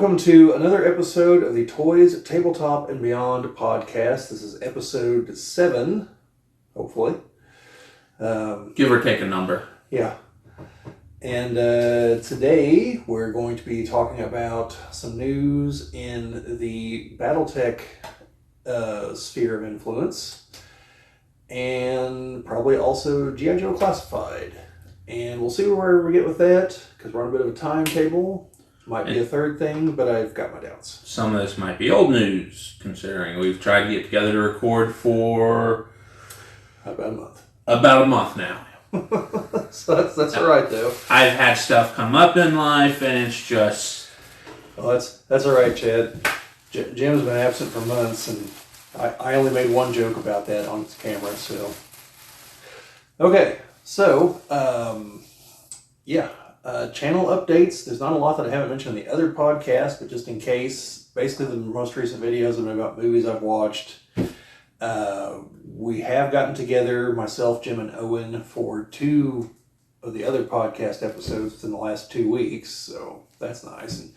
Welcome to another episode of the Toys, Tabletop, and Beyond podcast. This is episode 7, hopefully. Give or take a number. Yeah. And today we're going to be talking about some news in the BattleTech sphere of influence. And probably also G.I. Joe Classified. And we'll see where we get with that, because we're on a bit of a timetable. Might be a third thing, but I've got my doubts. Some of this might be old news, considering we've tried to get together to record for about a month now. So that's all right, though. I've had stuff come up in life, and it's just... Well, that's all right, Chad. Jim's been absent for months, and I only made one joke about that on camera, so... Okay, so, channel updates. There's not a lot that I haven't mentioned in the other podcast, but just in case, basically the most recent videos have been about movies I've watched. We have gotten together, myself, Jim, and Owen, for 2 of the other podcast episodes within the last 2 weeks, so that's nice. And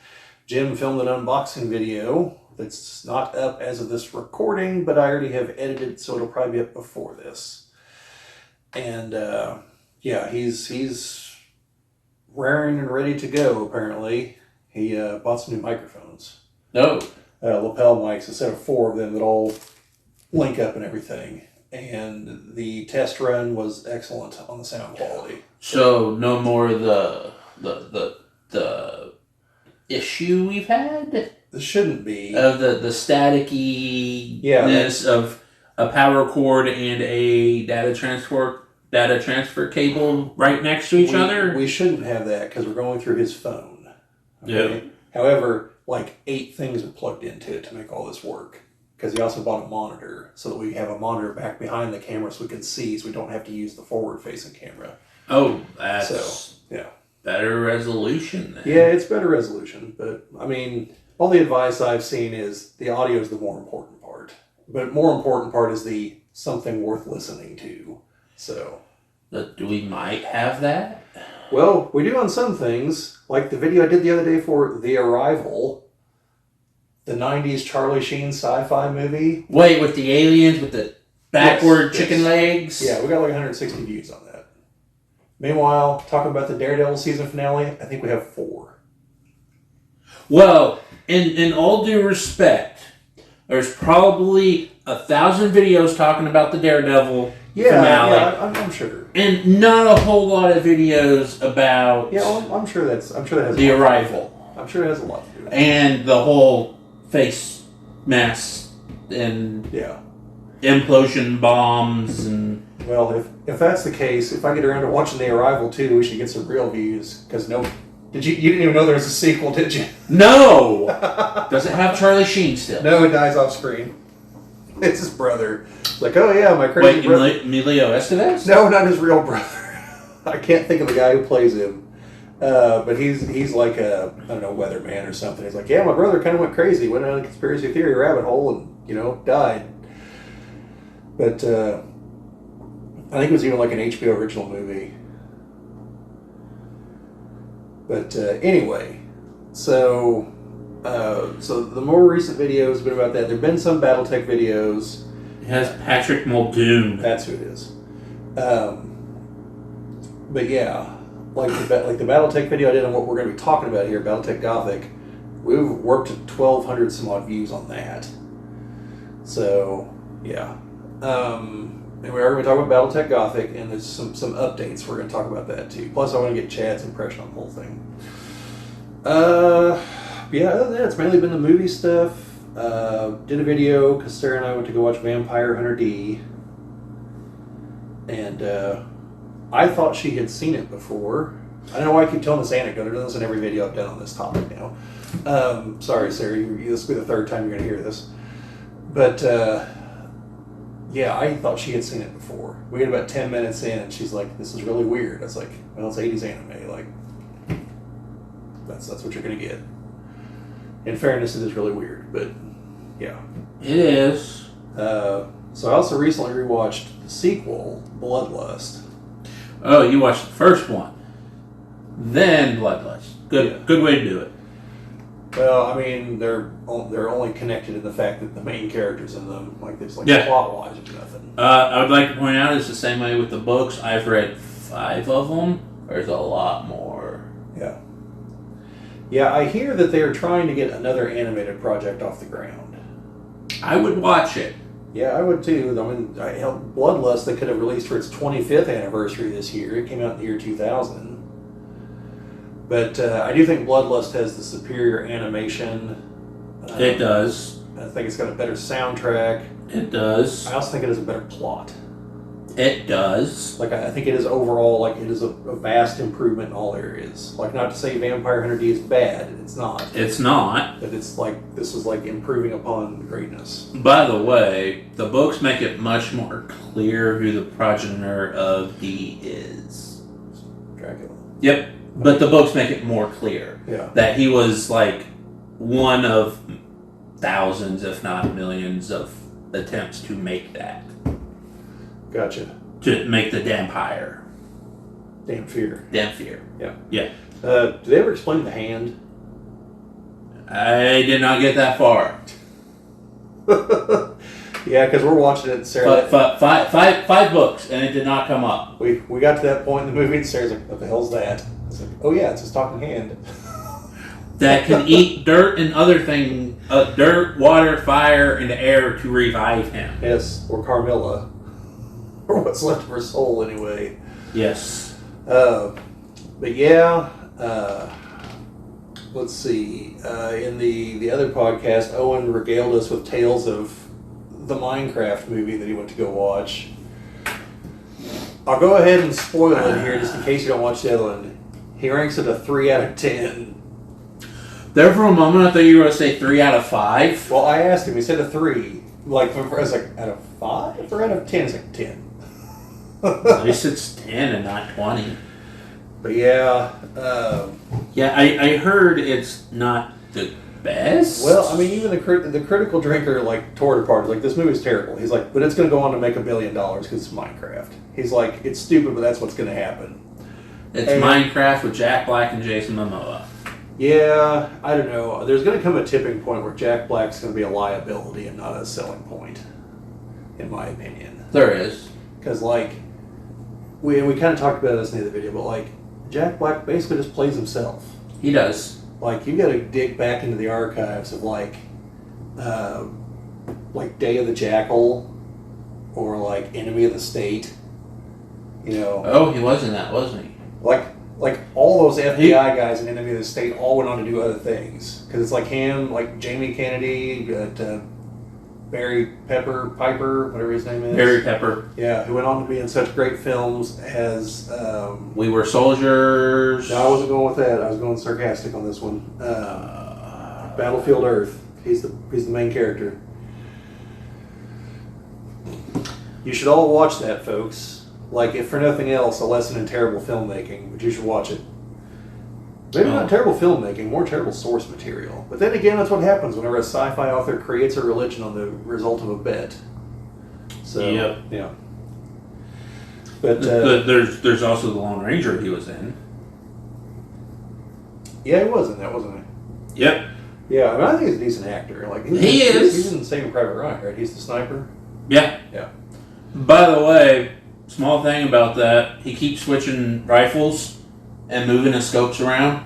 Jim filmed an unboxing video that's not up as of this recording, but I already have edited, so it'll probably be up before this. And he's raring and ready to go, apparently. He bought some new microphones. No. Lapel mics, instead of 4 of them that all link up and everything. And the test run was excellent on the sound quality. So no more the issue we've had? This shouldn't be. Of the staticky-ness of a power cord and a data transfer cable right next to each other? We shouldn't have that because we're going through his phone. Okay? Yeah. However, like 8 things are plugged into it to make all this work. Because he also bought a monitor so that we have a monitor back behind the camera so we can see, so we don't have to use the forward-facing camera. Oh, that's better resolution then. Yeah, it's better resolution. But, I mean, all the advice I've seen is the audio is the more important part. But more important part is the something worth listening to. So... We might have that? Well, we do on some things. Like the video I did the other day for The Arrival, the 90s Charlie Sheen sci-fi movie. Wait, with the aliens with the backward chicken legs? Yeah, we got like 160 views on that. Meanwhile, talking about the Daredevil season finale, I think we have 4. Well, in all due respect, there's probably 1,000 videos talking about the Daredevil finale. Yeah, I'm sure. And not a whole lot of videos about I'm sure that has The Arrival. I'm sure it has a lot to do with it. And the whole face mask and implosion bombs and... Well, if that's the case, if I get around to watching The Arrival too, we should get some real views. Because you didn't even know there was a sequel, did you? No! Does it have Charlie Sheen still? No, it dies off screen. It's his brother. It's like, oh yeah, my crazy brother. Wait, Emilio Estevez? No, not his real brother. I can't think of the guy who plays him. But he's like a, I don't know, weatherman or something. He's like, yeah, my brother kind of went crazy, went down a conspiracy theory rabbit hole and, died. But I think it was even like an HBO original movie. But anyway, so the more recent videos have been about that. There have been some BattleTech videos. It has Patrick Muldoon. That's who it is. But yeah, like the BattleTech video I did on what we're going to be talking about here, BattleTech Gothic, we've worked at 1,200 some odd views on that. So yeah, and we are going to be talking about BattleTech Gothic, and there's some updates. We're going to talk about that too. Plus, I want to get Chad's impression on the whole thing. Yeah, other than that, it's mainly been the movie stuff. Did a video because Sarah and I went to go watch Vampire Hunter D. And I thought she had seen it before. I don't know why I keep telling this anecdote. I've done this in every video I've done on this topic now. Sorry, Sarah. This will be the 3rd time you're going to hear this. But, I thought she had seen it before. We get about 10 minutes in, and she's like, this is really weird. I was like, well, it's 80s anime. Like, that's what you're going to get. In fairness, it is really weird, but yeah. It is. So I also recently rewatched the sequel, Bloodlust. Oh, you watched the first one. Then Bloodlust. Good way to do it. Well, I mean, they're only connected in the fact that the main characters in them, like there's like Yeah. plot wise or nothing. I would like to point out it's the same way with the books. I've read 5 of them. There's a lot more. Yeah. Yeah, I hear that they're trying to get another animated project off the ground. I would watch it. Yeah, I would too. I mean, Bloodlust they could have released for its 25th anniversary this year. It came out in the year 2000. But I do think Bloodlust has the superior animation. It does. I think it's got a better soundtrack. It does. I also think it has a better plot. It does. Like, I think it is overall, like, it is a vast improvement in all areas. Like, not to say Vampire Hunter D is bad. It's not. It's not. But it's like, this is like improving upon greatness. By the way, the books make it much more clear who the progenitor of D is. Dracula. Yep. But the books make it more clear. Yeah. That he was like one of thousands, if not millions, of attempts to make that. Gotcha. To make the Dampire. Damphir. Damphir. Yeah. Yeah. Do they ever explain the hand? I did not get that far. Yeah, because we're watching it, Sarah. Five books, and it did not come up. We got to that point in the movie, and Sarah's like, what the hell's that? It's like, oh yeah, it's his talking hand. That can eat dirt and other things, dirt, water, fire, and air to revive him. Yes, or Carmilla. Or what's left of her soul, anyway. Yes. But yeah, let's see. In the other podcast, Owen regaled us with tales of the Minecraft movie that he went to go watch. I'll go ahead and spoil it here, just in case you don't watch the other one. He ranks it a 3 out of 10. There for a moment, I thought you were going to say 3 out of 5. Well, I asked him. He said a 3. Like, I was like, out of 5 or out of 10? He's like 10. At least it's 10 and not 20. But yeah. Yeah, I heard it's not the best. Well, I mean, even the critical drinker like tore it apart. Like, this movie's terrible. He's like, but it's going to go on to make $1 billion because it's Minecraft. He's like, it's stupid, but that's what's going to happen. It's Minecraft with Jack Black and Jason Momoa. Yeah, I don't know. There's going to come a tipping point where Jack Black's going to be a liability and not a selling point, in my opinion. There is. Because, like, we kind of talked about this in the other video, but, like, Jack Black basically just plays himself. He does. Like, you got to dig back into the archives of, like Day of the Jackal or, like, Enemy of the State. You know. Oh, he was in that, wasn't he? Like all those FBI guys in Enemy of the State all went on to do other things. Because it's like him, like Jamie Kennedy, Barry Piper, whatever his name is. Barry Pepper. Yeah, who went on to be in such great films as... We Were Soldiers. No, I wasn't going with that. I was going sarcastic on this one. Battlefield Earth. He's the main character. You should all watch that, folks. Like, if for nothing else, a lesson in terrible filmmaking, but you should watch it. Maybe not terrible filmmaking, more terrible source material. But then again, that's what happens whenever a sci-fi author creates a religion on the result of a bet. So, yep. Yeah. But there's also the Lone Ranger he was in. Yeah, he was in that, wasn't he? Yep. Yeah, I mean, I think he's a decent actor. Like he is. He's in Saving Private Ryan, right? He's the sniper. Yeah. Yeah. By the way, small thing about that, he keeps switching rifles and moving his scopes around,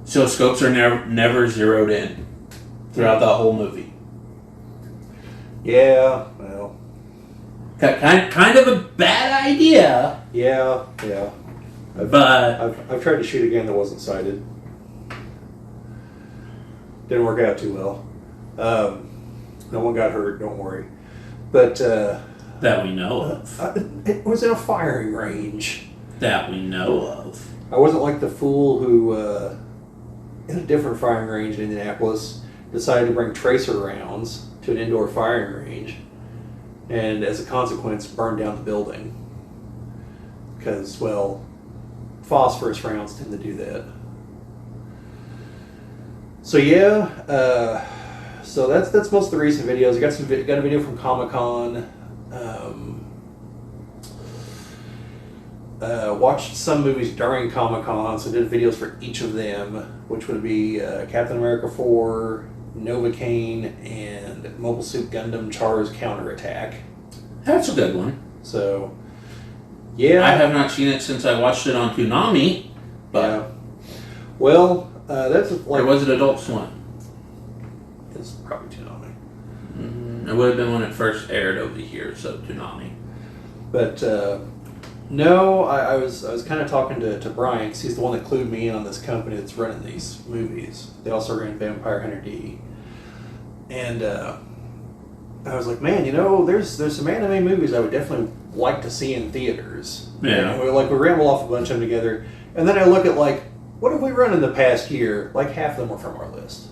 so scopes are never zeroed in throughout the whole movie. Yeah, well, kind of a bad idea. Yeah. But I've tried to shoot a game that wasn't sighted. Didn't work out too well. No one got hurt. Don't worry. But that we know of. It was in a firing range. That we know of. I wasn't like the fool who, in a different firing range in Indianapolis, decided to bring tracer rounds to an indoor firing range, and as a consequence, burned down the building. Because, well, phosphorus rounds tend to do that. So yeah, so that's most of the recent videos. I got a video from Comic-Con. Watched some movies during Comic-Con, so did videos for each of them, which would be Captain America 4, Novocaine, and Mobile Suit Gundam Char's Counterattack. That's a good one. So, yeah. I have not seen it since I watched it on Toonami, but... Yeah. Well, that's like... Or was it Adult Swim? It's probably Toonami. It would have been when it first aired over here, so Toonami. But, no, I was kind of talking to Brian, because he's the one that clued me in on this company that's running these movies. They also ran Vampire Hunter D. And I was like, man, there's some anime movies I would definitely like to see in theaters. Yeah. And we ramble off a bunch of them together. And then I look at, like, what have we run in the past year? Like, half of them were from our list.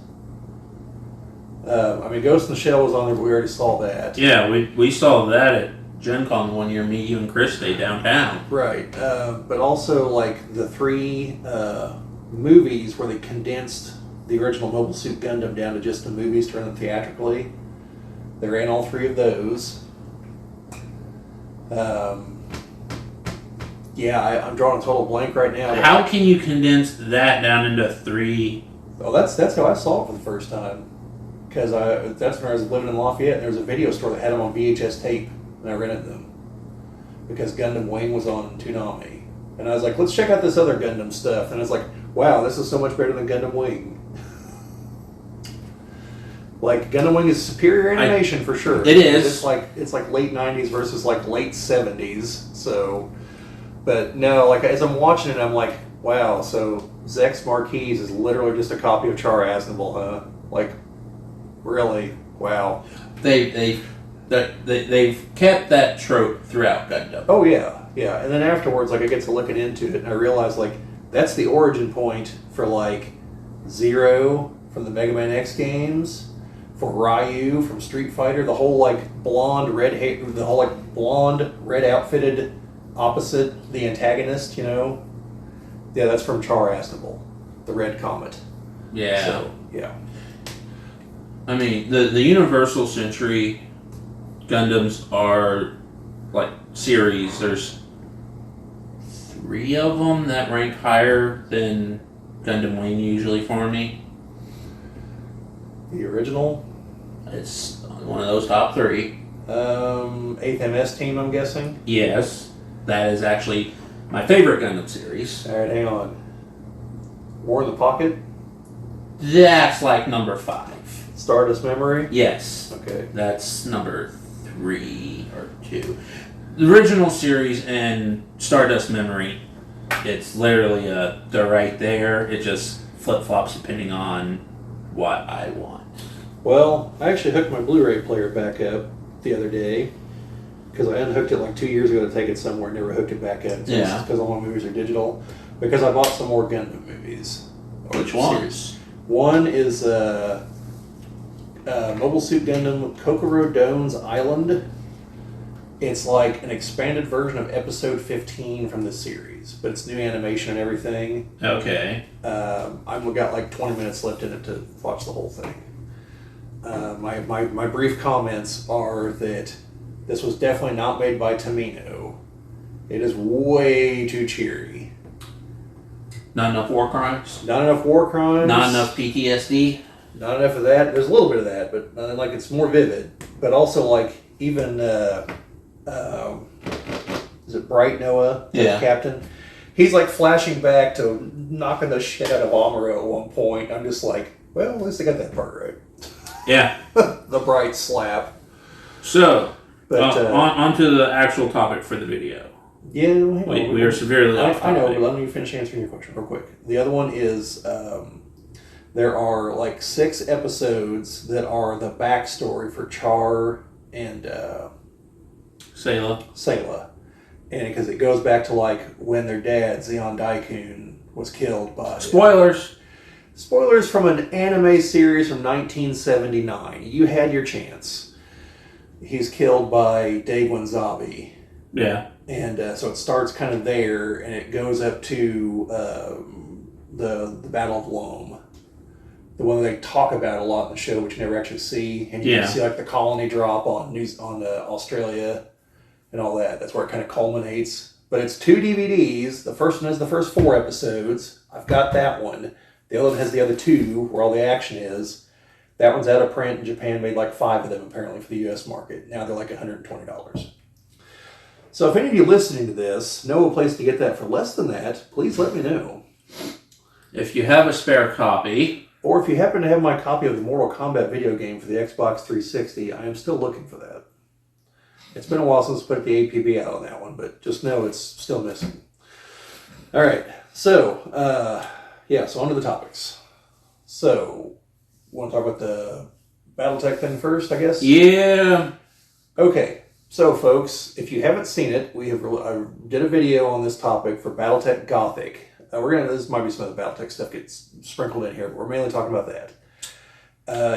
Ghost in the Shell was on there, but we already saw that. Yeah, we saw that at Gen Con one year, me, you, and Chris stayed downtown. Right. But also, like, the 3 movies where they condensed the original Mobile Suit Gundam down to just the movies to run them theatrically. They ran all 3 of those. I'm drawing a total blank right now. How can you condense that down into 3? Oh, that's how I saw it for the first time. Because that's when I was living in Lafayette, and there was a video store that had them on VHS tape, and I rented them. Because Gundam Wing was on Toonami. And I was like, let's check out this other Gundam stuff. And I was like, wow, this is so much better than Gundam Wing. Like, Gundam Wing is superior animation for sure. It is. It's like late 90s versus like late 70s. So, but no, like as I'm watching it, I'm like, wow, so Zex Marquise is literally just a copy of Char Aznavour, huh? Like, really? Wow. They've kept that trope throughout Gundam. Oh yeah, yeah. And then afterwards, like I get to looking into it, and I realize like that's the origin point for like Zero from the Mega Man X games, for Ryu from Street Fighter, the whole like blonde red hair, the whole like blonde red outfitted opposite the antagonist. Yeah, that's from Char Aznavour, the Red Comet. Yeah. So yeah. I mean, the Universal Century Gundams are like series. There's 3 of them that rank higher than Gundam Wing usually for me. The original? It's one of those top 3. 8th MS team, I'm guessing? Yes. That is actually my favorite Gundam series. Alright, hang on. War in the Pocket? That's like number 5. Stardust Memory? Yes. Okay. That's number 3 or 2. The original series and Stardust Memory, it's literally they're right there. It just flip-flops depending on what I want. Well, I actually hooked my Blu-ray player back up the other day because I unhooked it like 2 years ago to take it somewhere and never hooked it back up. So Yeah. because all my movies are digital. Because I bought some more Gundam movies. Which ones? One is Mobile Suit Gundam Kokoro Done's Island. It's like an expanded version of episode 15 from the series, but it's new animation and everything. Okay. I've got like 20 minutes left in it to watch the whole thing. My brief comments are that this was definitely not made by Tamino. It is way too cheery. Not enough war crimes? Not enough war crimes. Not enough PTSD? Not enough of that. There's a little bit of that, but like it's more vivid. But also like even is it Bright Noah? Yeah. Captain. He's like flashing back to knocking the shit out of Amuro at one point. I'm just like, well, at least I got that part right. Yeah. The Bright slap. So, But on to the actual topic for the video. yeah, hang on. We are severely off I know, topic. but let me finish answering your question real quick. The other one is there are like 6 episodes that are the backstory for Char and Sayla. And because it goes back to like when their dad, Zeon Daikun, was killed by... Spoilers! Spoilers from an anime series from 1979. You had your chance. He's killed by Dave Wanzabi. Yeah. And so it starts kind of there, and it goes up to the Battle of Loam. The one they talk about a lot in the show, which you never actually see. And you can see like the colony drop on Australia and all that. That's where it kind of culminates. But it's 2 DVDs. The first one has the first 4 episodes. I've got that one. The other one has the other 2, where all the action is. That one's out of print, and Japan made like 5 of them apparently for the U.S. market. Now they're like $120. So if any of you listening to this know a place to get that for less than that, please let me know. If you have a spare copy, or if you happen to have my copy of the Mortal Kombat video game for the Xbox 360, I am still looking for that. It's been a while since I put the APB out on that one, but just know it's still missing. All right, so so on to the topics. So, want to talk about the BattleTech thing first, I guess? Yeah. Okay. So, folks, if you haven't seen it, I did a video on this topic for BattleTech Gothic. This might be some of the BattleTech stuff gets sprinkled in here, but we're mainly talking about that.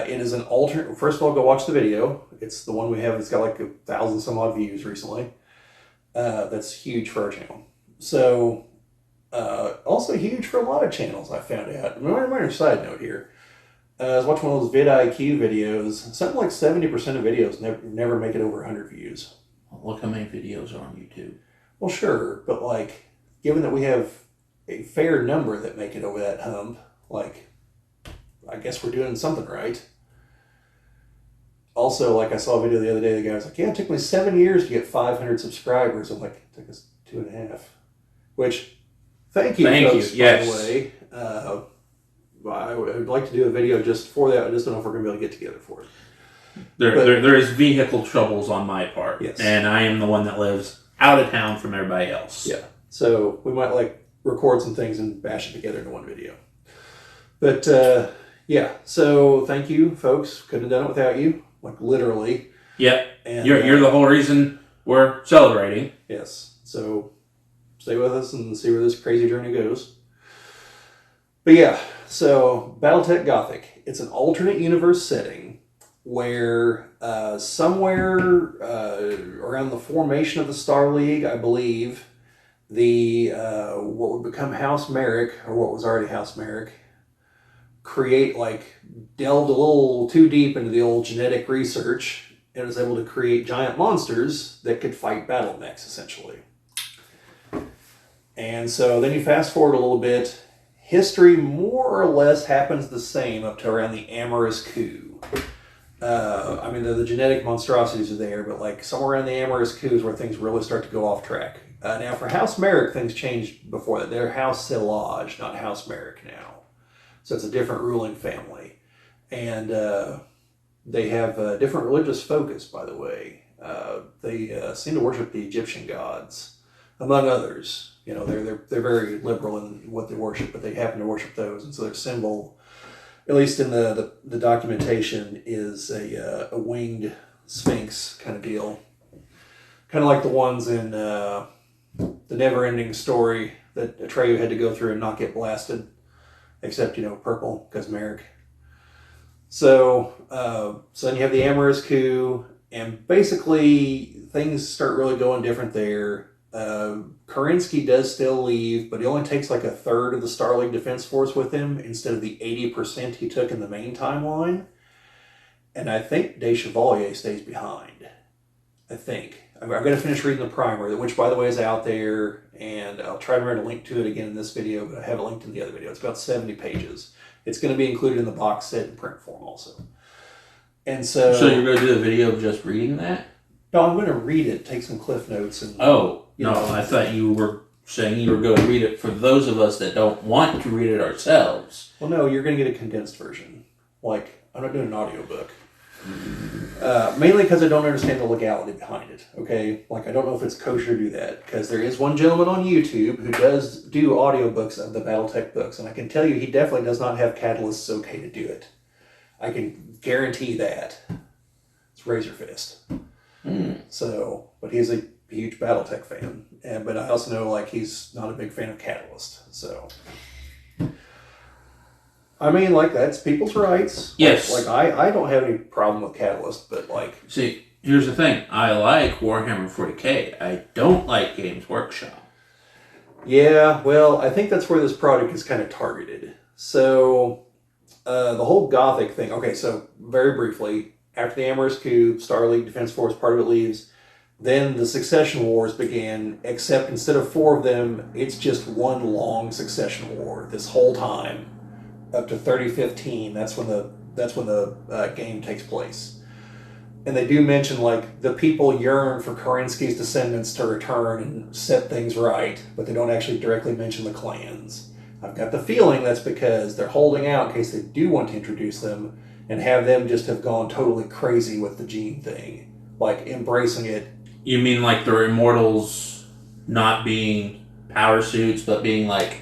It is an alternate. First of all, go watch the video. It's the one we have. It's got like 1,000 some odd views recently. That's huge for our channel. So, also huge for a lot of channels. I found out. Minor side note here. I was watching one of those vidIQ videos. Something like 70% of videos never make it over 100 views. Look how many videos are on YouTube. Well, sure, but like, given that we have a fair number that make it over that hump, like, I guess we're doing something right. Also, like, I saw a video the other day. The guy was like, "Yeah, it took me 7 years to get 500 subscribers." I'm like, "It took us 2.5." Which, thank you, folks, yes. by the way. I would like to do a video just for that. I just don't know if we're going to be able to get together for it. There is vehicle troubles on my part. Yes. And I am the one that lives out of town from everybody else. Yeah. So we might like record some things and bash it together into one video. But yeah, so thank you, folks. Couldn't have done it without you. Like literally. Yep. And You're the whole reason we're celebrating. Yes. So stay with us and see where this crazy journey goes. But yeah, so BattleTech Gothic. It's an alternate universe setting where somewhere around the formation of the Star League, I believe, the what would become House Merrick, or what was already House Merrick, delved a little too deep into the old genetic research and was able to create giant monsters that could fight battle mechs, essentially. And so then you fast forward a little bit. History more or less happens the same up to around the Amorous Coup. I mean, the genetic monstrosities are there, but like somewhere around the Amorous Coup is where things really start to go off track. Now, for House Merrick, things changed before that. They're House Silage, not House Merrick now. So it's a different ruling family. And they have a different religious focus, by the way. They seem to worship the Egyptian gods, among others. You know, they're very liberal in what they worship, but they happen to worship those. And so their symbol, at least in the documentation, is a winged sphinx kind of deal. Kind of like the ones in the Never-Ending Story that Atreyu had to go through and not get blasted. Except, purple, because Merrick. So then you have the Amorous Coup, and basically things start really going different there. Kerensky does still leave, but he only takes like 1/3 of the Star League Defense Force with him instead of the 80% he took in the main timeline. And I think De Chevalier stays behind. I think. I'm going to finish reading the primer, which, by the way, is out there, and I'll try to write a link to it again in this video, but I have it linked in the other video. It's about 70 pages. It's going to be included in the box set in print form also. And so you're going to do a video of just reading that? No, I'm going to read it, take some cliff notes. And I thought you were saying you were going to read it for those of us that don't want to read it ourselves. Well, no, you're going to get a condensed version. Like, I'm not doing an audiobook. Mainly because I don't understand the legality behind it, okay? Like, I don't know if it's kosher to do that, because there is one gentleman on YouTube who does do audiobooks of the BattleTech books, and I can tell you he definitely does not have catalysts okay to do it. I can guarantee that. It's Razor Fist. So, but he's a huge BattleTech fan, but I also know, like, he's not a big fan of Catalyst, so... I mean, like, that's people's rights. Yes. Like I don't have any problem with Catalyst, but, like... See, here's the thing. I like Warhammer 40K. I don't like Games Workshop. Yeah, well, I think that's where this product is kind of targeted. So, the whole Gothic thing... Okay, so, very briefly, after the Amorous Coup, Star League Defense Force, part of it leaves. Then the succession wars began, except instead of 4 of them, it's just one long succession war this whole time, up to 3015. That's when the game takes place. And they do mention, like, the people yearn for Kerensky's descendants to return and set things right, but they don't actually directly mention the clans. I've got the feeling that's because they're holding out in case they do want to introduce them and have them just have gone totally crazy with the gene thing. Like, embracing it. You mean like the Immortals not being power suits, but being like...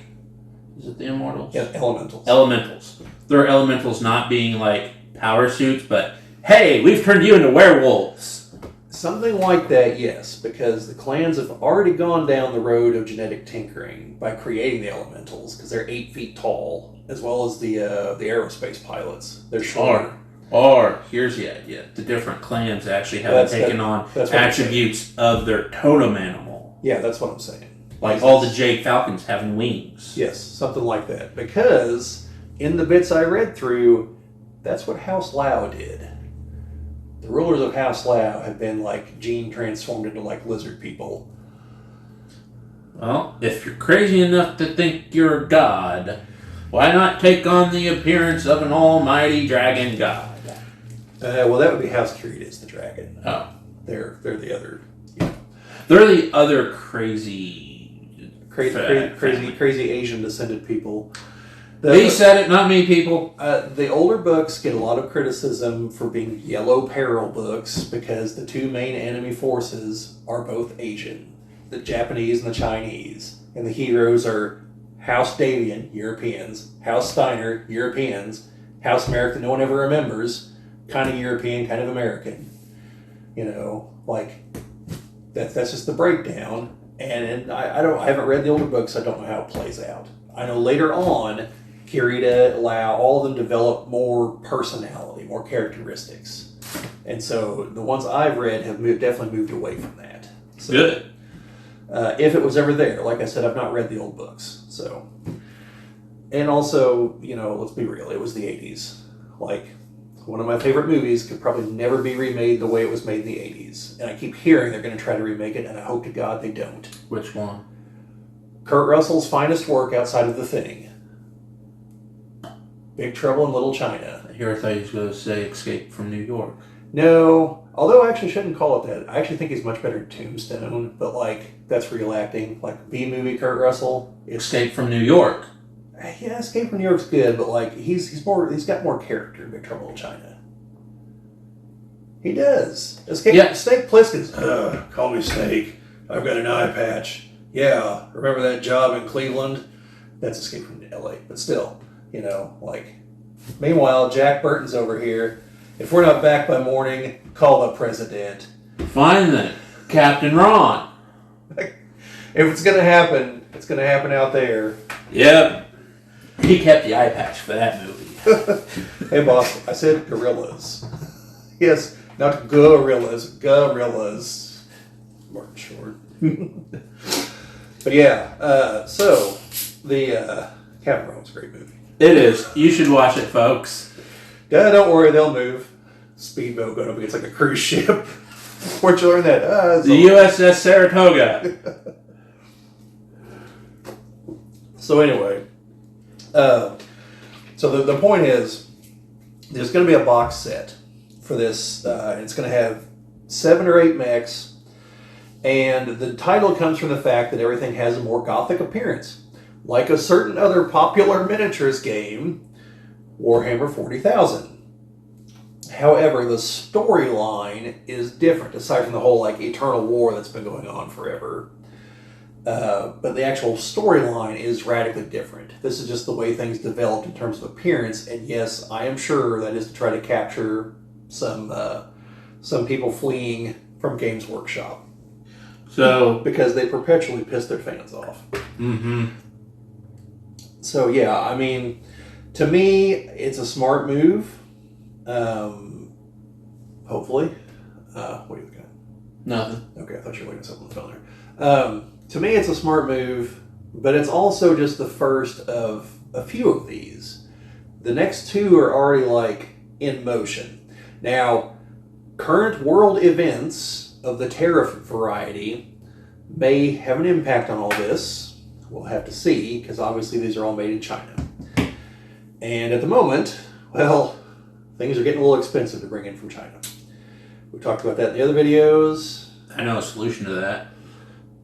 Is it the Immortals? Yeah, elementals. Elementals. They're elementals not being like power suits, but hey, we've turned you into werewolves. Something like that, yes, because the clans have already gone down the road of genetic tinkering by creating the elementals, because they're 8 feet tall, as well as the aerospace pilots. They're shorter. Or here's the idea: the different clans actually have taken on attributes of their totem animal. Yeah, that's what I'm saying. Like all the Jade Falcons having wings. Yes, something like that. Because in the bits I read through, that's what House Lao did. The rulers of House Lao have been like gene transformed into like lizard people. Well, if you're crazy enough to think you're a god, why not take on the appearance of an almighty dragon god? Well, that would be House Curious, the dragon. Oh. They're the other... They're the other crazy Asian descended people. He said it, not me, people. The older books get a lot of criticism for being yellow peril books because the 2 main enemy forces are both Asian, the Japanese and the Chinese, and the heroes are House Davian, Europeans, House Steiner, Europeans, House Merrick that no one ever remembers, kind of European, kind of American. You know, like that's just the breakdown. And I haven't read the older books, so I don't know how it plays out. I know later on, Kirita, Lao, all of them develop more personality, more characteristics. And so the ones I've read have definitely moved away from that. So, good. If it was ever there. Like I said, I've not read the old books. So, and also, you know, let's be real, it was the 80s. Like, one of my favorite movies could probably never be remade the way it was made in the 80s. And I keep hearing they're going to try to remake it, and I hope to God they don't. Which one? Kurt Russell's finest work outside of The Thing. Big Trouble in Little China. Here I thought he was going to say Escape from New York. No, although I actually shouldn't call it that. I actually think he's much better in Tombstone, but like, that's real acting. Like, B-movie Kurt Russell. Escape from New York. Yeah, Escape from New York's good, but like, he's got more character in Big Trouble in China. He does. Snake Plissken's, call me Snake. I've got an eye patch. Yeah, remember that job in Cleveland? That's Escape from LA, but still, you know, like, meanwhile, Jack Burton's over here. If we're not back by morning, call the president. Fine then, Captain Ron. If it's gonna happen, it's gonna happen out there. Yep. He kept the eye patch for that movie. Hey boss, I said gorillas. Yes, not gorillas, gorillas. Martin Short. But yeah, so the Captain Ron's a great movie. It is. You should watch it, folks. Yeah, don't worry, they'll move. Speedboat going up against like a cruise ship. Where'd you learn that? The USS Saratoga. So anyway, so the point is, there's going to be a box set for this. It's going to have 7 or 8 mechs, and the title comes from the fact that everything has a more gothic appearance, like a certain other popular miniatures game, Warhammer 40,000. However, the storyline is different, aside from the whole like eternal war that's been going on forever. But the actual storyline is radically different. This is just the way things developed in terms of appearance, and yes, I am sure that is to try to capture some people fleeing from Games Workshop. So because they perpetually piss their fans off. Mm-hmm. So yeah, I mean, to me, it's a smart move. Hopefully. What are you looking at? Nothing. Okay, I thought you were looking at something on the phone there. To me, it's a smart move, but it's also just the first of a few of these. The next 2 are already like in motion. Now, current world events of the tariff variety may have an impact on all this. We'll have to see, because obviously these are all made in China. And at the moment, well, things are getting a little expensive to bring in from China. We talked about that in the other videos. I know a solution to that.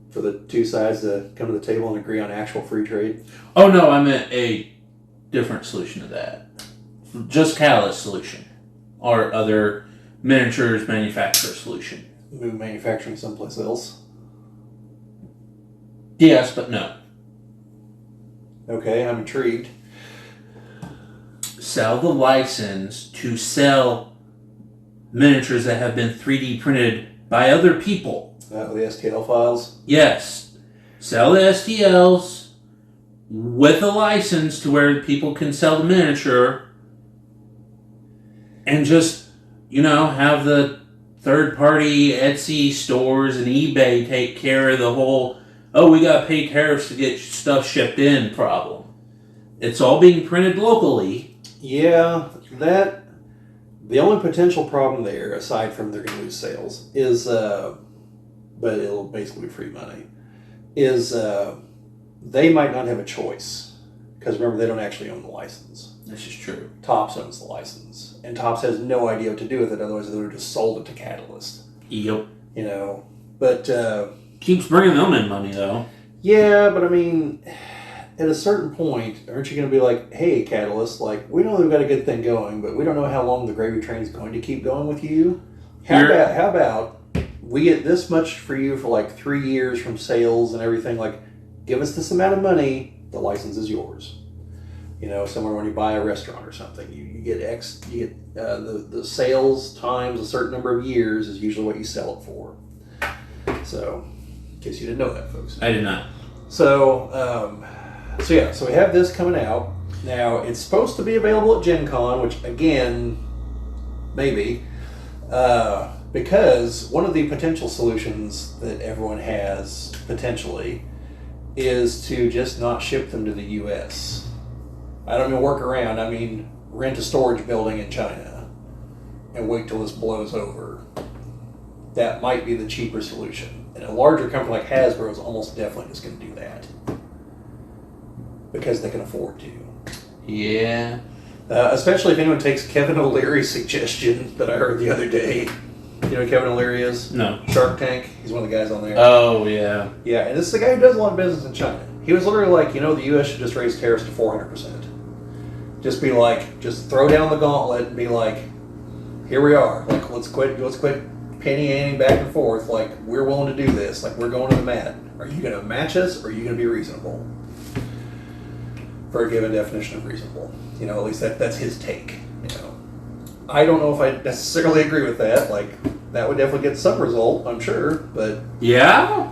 For the two sides to come to the table and agree on actual free trade. Oh no, I meant a different solution to that. Just catalyst solution. Or other miniatures manufacturer solution. Move manufacturing someplace else. Yes, but no. Okay, I'm intrigued. Sell the license to sell miniatures that have been 3D printed by other people. The STL files? Yes. Sell the STLs with a license to where people can sell the miniature and just, have the third-party Etsy stores and eBay take care of the whole, we got to pay tariffs to get stuff shipped in problem. It's all being printed locally. Yeah, the only potential problem there, aside from they're going to lose sales, is, but it'll basically be free money, is they might not have a choice. Because remember, they don't actually own the license. This is true. Tops owns the license. And Tops has no idea what to do with it, otherwise they would have just sold it to Catalyst. Yep. But... keeps bringing them in money, though. Yeah, but I mean, at a certain point, aren't you going to be like, hey, Catalyst, we know we've got a good thing going, but we don't know how long the gravy train's going to keep going with you. How about we get this much for you for 3 years from sales and everything, give us this amount of money, the license is yours. Somewhere when you buy a restaurant or something, you get the sales times a certain number of years is usually what you sell it for. So, in case you didn't know that, folks. I did not. So we have this coming out. Now, it's supposed to be available at Gen Con, which, again, maybe, because one of the potential solutions that everyone has, potentially, is to just not ship them to the U.S. I don't mean work around, I mean rent a storage building in China and wait till this blows over. That might be the cheaper solution. And a larger company like Hasbro is almost definitely just going to do that. Because they can afford to. Yeah. Especially if anyone takes Kevin O'Leary's suggestion that I heard the other day. You know who Kevin O'Leary is? No. Shark Tank. He's one of the guys on there. Oh, yeah. Yeah, and this is the guy who does a lot of business in China. He was literally like, the U.S. should just raise tariffs to 400%. Just be like, just throw down the gauntlet and be like, here we are. Let's quit penny-ante back and forth. We're willing to do this. We're going to the mat. Are you going to match us, or are you going to be reasonable? For a given definition of reasonable. At least that's his take. I don't know if I necessarily agree with that. That would definitely get some result, I'm sure, but... Yeah?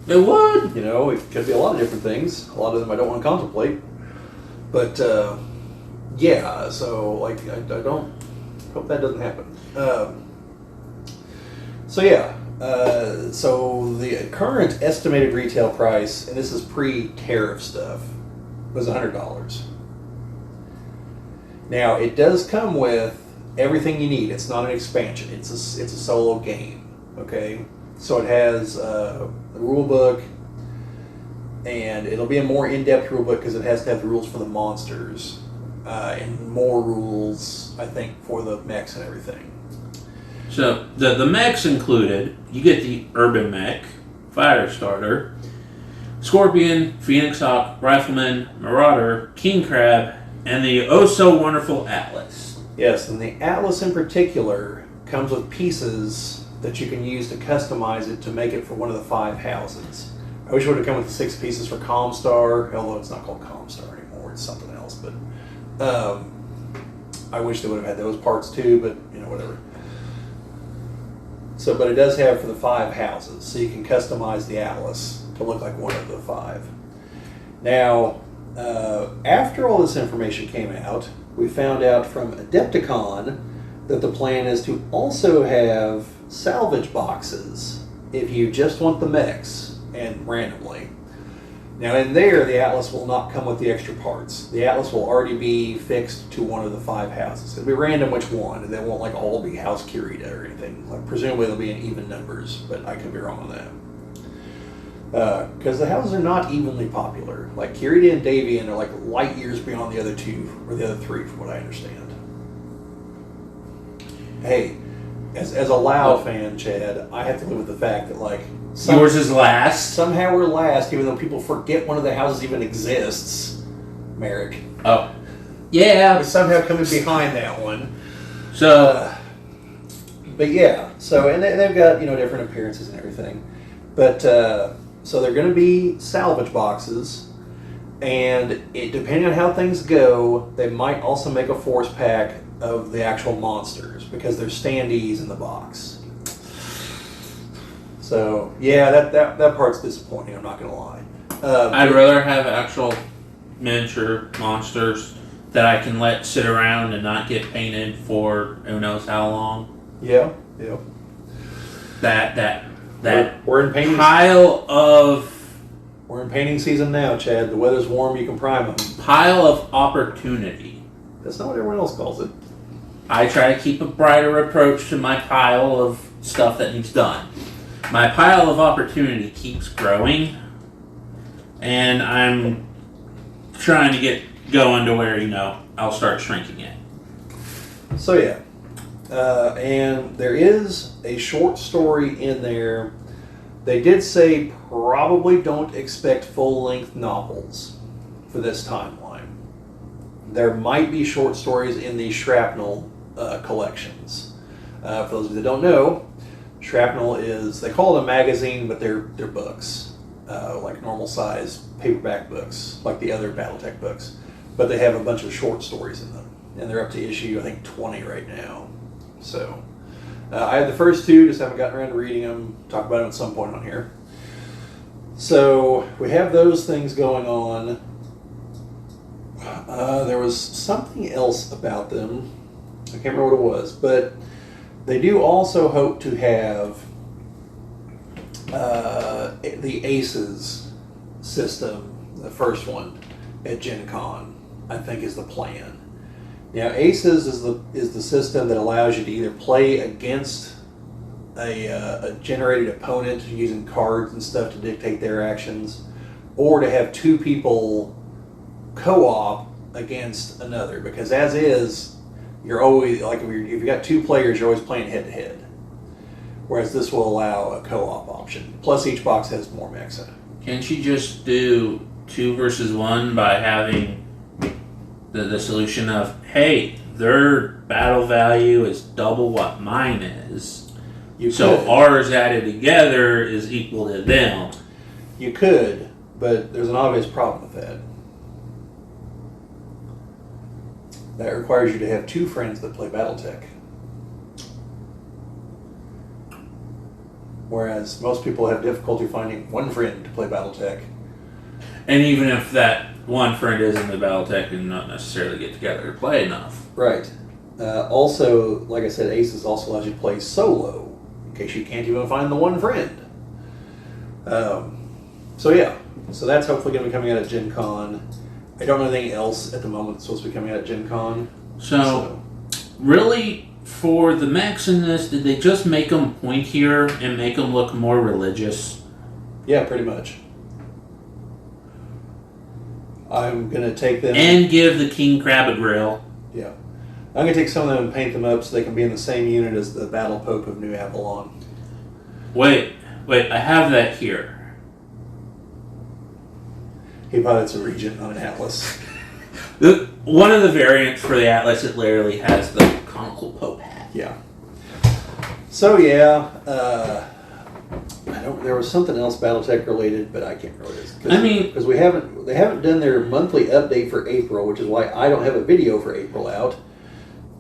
It would. It could be a lot of different things. A lot of them I don't want to contemplate. But, yeah, so, I don't... hope that doesn't happen. So the current estimated retail price, and this is pre-tariff stuff, was $100. Now, it does come with everything you need. It's not an expansion. It's a solo game, okay? So it has the rule book, and it'll be a more in-depth rule book because it has to have the rules for the monsters, and more rules, I think, for the mechs and everything. So, the mechs included, you get the Urban Mech, Fire Starter, Scorpion, Phoenix Hawk, Rifleman, Marauder, King Crab, and the oh-so-wonderful Atlas. Yes, and the Atlas in particular comes with pieces that you can use to customize it to make it for one of the 5 houses. I wish it would have come with the 6 pieces for Comstar, although it's not called Comstar anymore, it's something else. But I wish they would have had those parts too, but whatever. So, but it does have for the 5 houses, so you can customize the Atlas to look like one of the 5. Now, after all this information came out, we found out from Adepticon that the plan is to also have salvage boxes if you just want the mechs, and randomly. Now in there, the Atlas will not come with the extra parts. The Atlas will already be fixed to one of the 5 houses. It'll be random which one, and they won't like all be House Kirita or anything. Like presumably they'll be in even numbers, but I could be wrong on that. Because the houses are not evenly popular. Like Kirita and Davian are like light years beyond the other 2 or the other 3, from what I understand. Hey, as a Lao fan, Chad, I have to live with the fact that like yours is last. Somehow we're last, even though people forget one of the houses even exists. Merrick. Oh, yeah. We're somehow coming behind that one. So, but yeah. So and they've got different appearances and everything, but so they're going to be salvage boxes, and depending on how things go, they might also make a force pack of the actual monsters because they're standees in the box. So yeah, that part's disappointing. I'm not gonna lie. I'd rather have actual miniature monsters that I can let sit around and not get painted for who knows how long. Yeah. That we're in painting pile of. We're in painting season now, Chad. The weather's warm. You can prime them. Pile of opportunity. That's not what everyone else calls it. I try to keep a brighter approach to my pile of stuff that needs done. My pile of opportunity keeps growing, and I'm trying to get going to where, I'll start shrinking it. So yeah, and there is a short story in there. They did say probably don't expect full-length novels for this timeline. There might be short stories in the Shrapnel collections. For those of you that don't know, Shrapnel is, they call it a magazine, but they're books, like normal size paperback books, like the other BattleTech books. But they have a bunch of short stories in them, and they're up to issue, I think, 20 right now. So, I have the first 2, just haven't gotten around to reading them. Talk about them at some point on here. So, we have those things going on. There was something else about them. I can't remember what it was, but they do also hope to have the Aces system, the first one, at Gen Con, I think is the plan. Now, Aces is the system that allows you to either play against a generated opponent using cards and stuff to dictate their actions, or to have 2 people co-op against another. Because as is, you're always, like if you've got 2 players, you're always playing head to head. Whereas this will allow a co-op option. Plus each box has more mechs in it. Can't you just do 2 versus 1 by having the solution of, hey, their battle value is double what mine is. So ours added together is equal to them. You could, but there's an obvious problem with that. That requires you to have 2 friends that play BattleTech. Whereas most people have difficulty finding 1 friend to play BattleTech. And even if that one friend is in the BattleTech and not necessarily get together to play enough. Right. Also, like I said, Aces also allows you to play solo, in case you can't even find the 1 friend. So yeah, so that's hopefully going to be coming out at Gen Con. I don't know anything else at the moment that's supposed to be coming out at Gen Con. So really, for the mechs in this, did they just make them pointier and make them look more religious? Yeah, pretty much. I'm going to take them... And give the King Crab a grill. Yeah. I'm going to take some of them and paint them up so they can be in the same unit as the Battle Pope of New Avalon. Wait, I have that here. He pilots a Regent on an Atlas. One of the variants for the Atlas, it literally has the conical Pope hat. Yeah. So yeah, there was something else BattleTech related, but I can't remember what it is. Because they haven't done their monthly update for April, which is why I don't have a video for April out.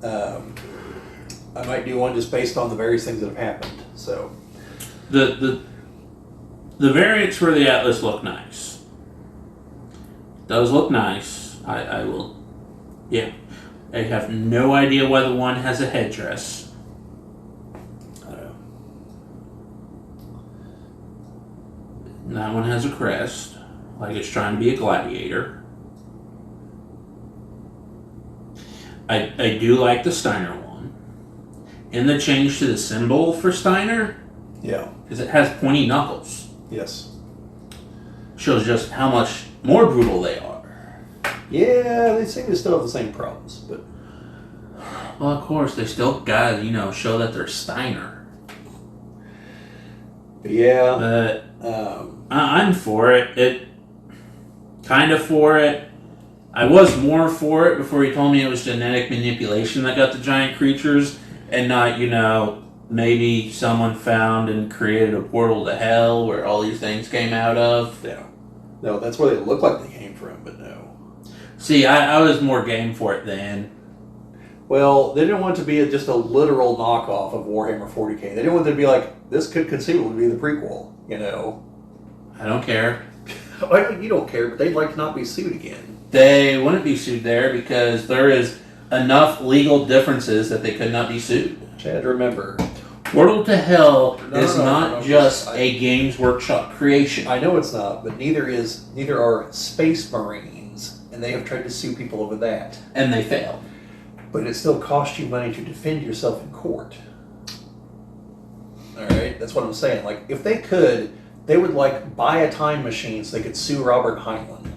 I might do one just based on the various things that have happened. So the variants for the Atlas look nice. Those look nice. I will. Yeah. I have no idea whether one has a headdress. I don't know. That one has a crest. like it's trying to be a gladiator. I do like the Steiner one. And the change to the symbol for Steiner, Yeah. because it has pointy knuckles. Yes. Shows just how much more brutal they are. Yeah, they seem to still have the same problems, but Well, of course, they still gotta, show that they're Steiner. yeah. But I'm for it. Kind of for it. I was more for it before he told me it was genetic manipulation that got the giant creatures, and not, maybe someone found and created a portal to hell where all these things came out of. No, that's where they look like they came from, but no. See, I was more game for it then. Well, they didn't want it to be just a literal knockoff of Warhammer 40k. They didn't want it to be like, this could conceivably be the prequel, I don't care. You don't care, but they'd like to not be sued again. They wouldn't be sued there because there is enough legal differences that they could not be sued. Chad, remember. Portal to Hell No, is not just a Games Workshop creation. I know it's not, but neither are Space Marines, and they have tried to sue people over that. And they failed. But it still costs you money to defend yourself in court. Alright? That's what I'm saying. Like, if they could, they would, buy a time machine so they could sue Robert Heinlein,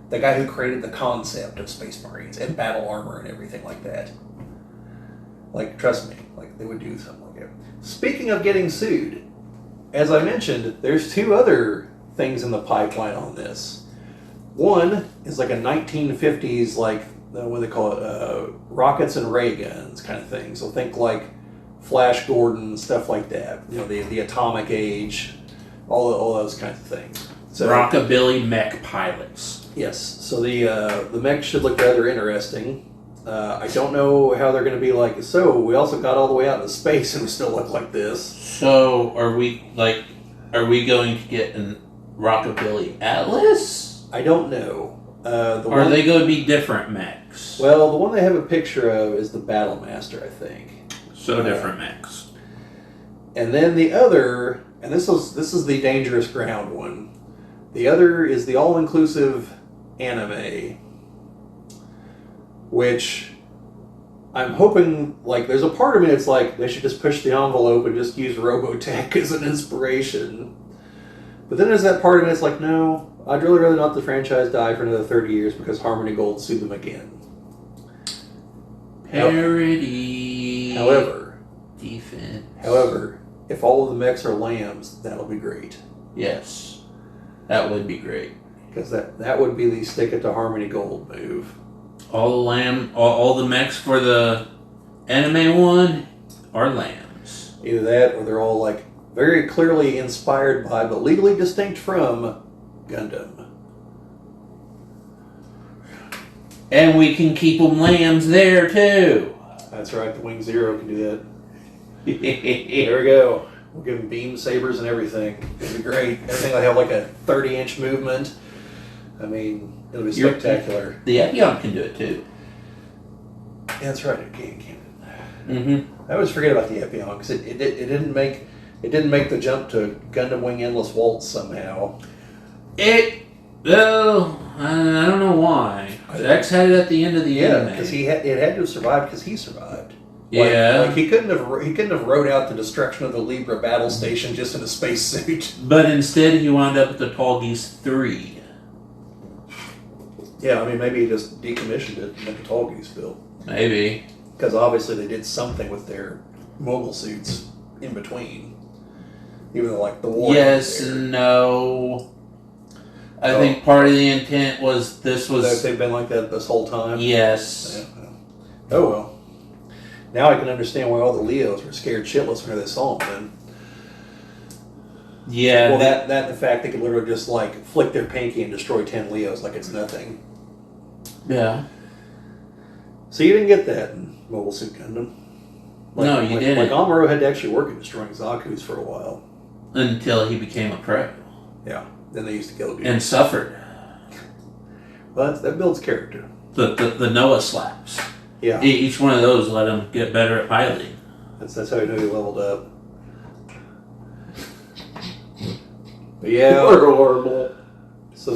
the guy who created the concept of Space Marines and battle armor and everything like that. Trust me, they would do something like that. Speaking of getting sued, as I mentioned, there's two other things in the pipeline on this. One is like a 1950s, what do they call it, rockets and ray guns kind of thing. So think like Flash Gordon, stuff like that. The atomic age, all those kinds of things. So, Rockabilly mech pilots. Yes. So the mech should look rather interesting. I don't know how they're going to be like. So we also got all the way out into space and we still look like this. So are we going to get a Rockabilly Atlas? I don't know. Or are they going to be different mechs? Well, the one they have a picture of is the Battlemaster, I think. So different mechs. And then the other, and this is the dangerous ground one. The other is the all-inclusive anime, which I'm hoping, there's a part of me that's like, they should just push the envelope and just use Robotech as an inspiration. But then there's that part of me that's like, no, I'd really rather not the franchise die for another 30 years because Harmony Gold sued them again. Parody. However, defense. If all of the mechs are lambs, that'll be great. Yes, that would be great. Because that would be the stick it to Harmony Gold move. All the mechs for the anime one are lambs. Either that, or they're all very clearly inspired by, but legally distinct from, Gundam. And we can keep them lambs there too. That's right, the Wing Zero can do that. There we go. We'll give them beam sabers and everything. It'll be great. Everything will have a 30-inch movement. I mean, it'll be spectacular. The Epion can do it too. Yeah, that's right. It can. Mm-hmm. I always forget about the Epion because it didn't make the jump to Gundam Wing Endless Waltz somehow. I don't know why. X had it at the end of the anime. Because it had to have survived because he survived. Yeah. He couldn't have rode out the destruction of the Libra battle station just in a spacesuit. But instead, he wound up with the Tall Geese 3. Yeah, I mean, maybe he just decommissioned it and let the Tall Geese built. Maybe. Because obviously they did something with their mobile suits in between. Even though, the war. Yes and no. I think part of the intent was this was... That they've been like that this whole time? Yes. Yeah. Oh, well. Now I can understand why all the Leos were scared shitless when they saw him then. Yeah. Well, that and the fact they could literally just, flick their pinky and destroy 10 Leos like it's nothing. Yeah. So you didn't get that in Mobile Suit Gundam? No, you didn't. Amuro had to actually work at destroying Zaku's for a while. Until he became a pro. Yeah. Then they used to kill people. And suffered. Well, that builds character. The Noah slaps. Yeah. Each one of those let him get better at piloting. That's how you know he leveled up. But yeah. You're horrible. So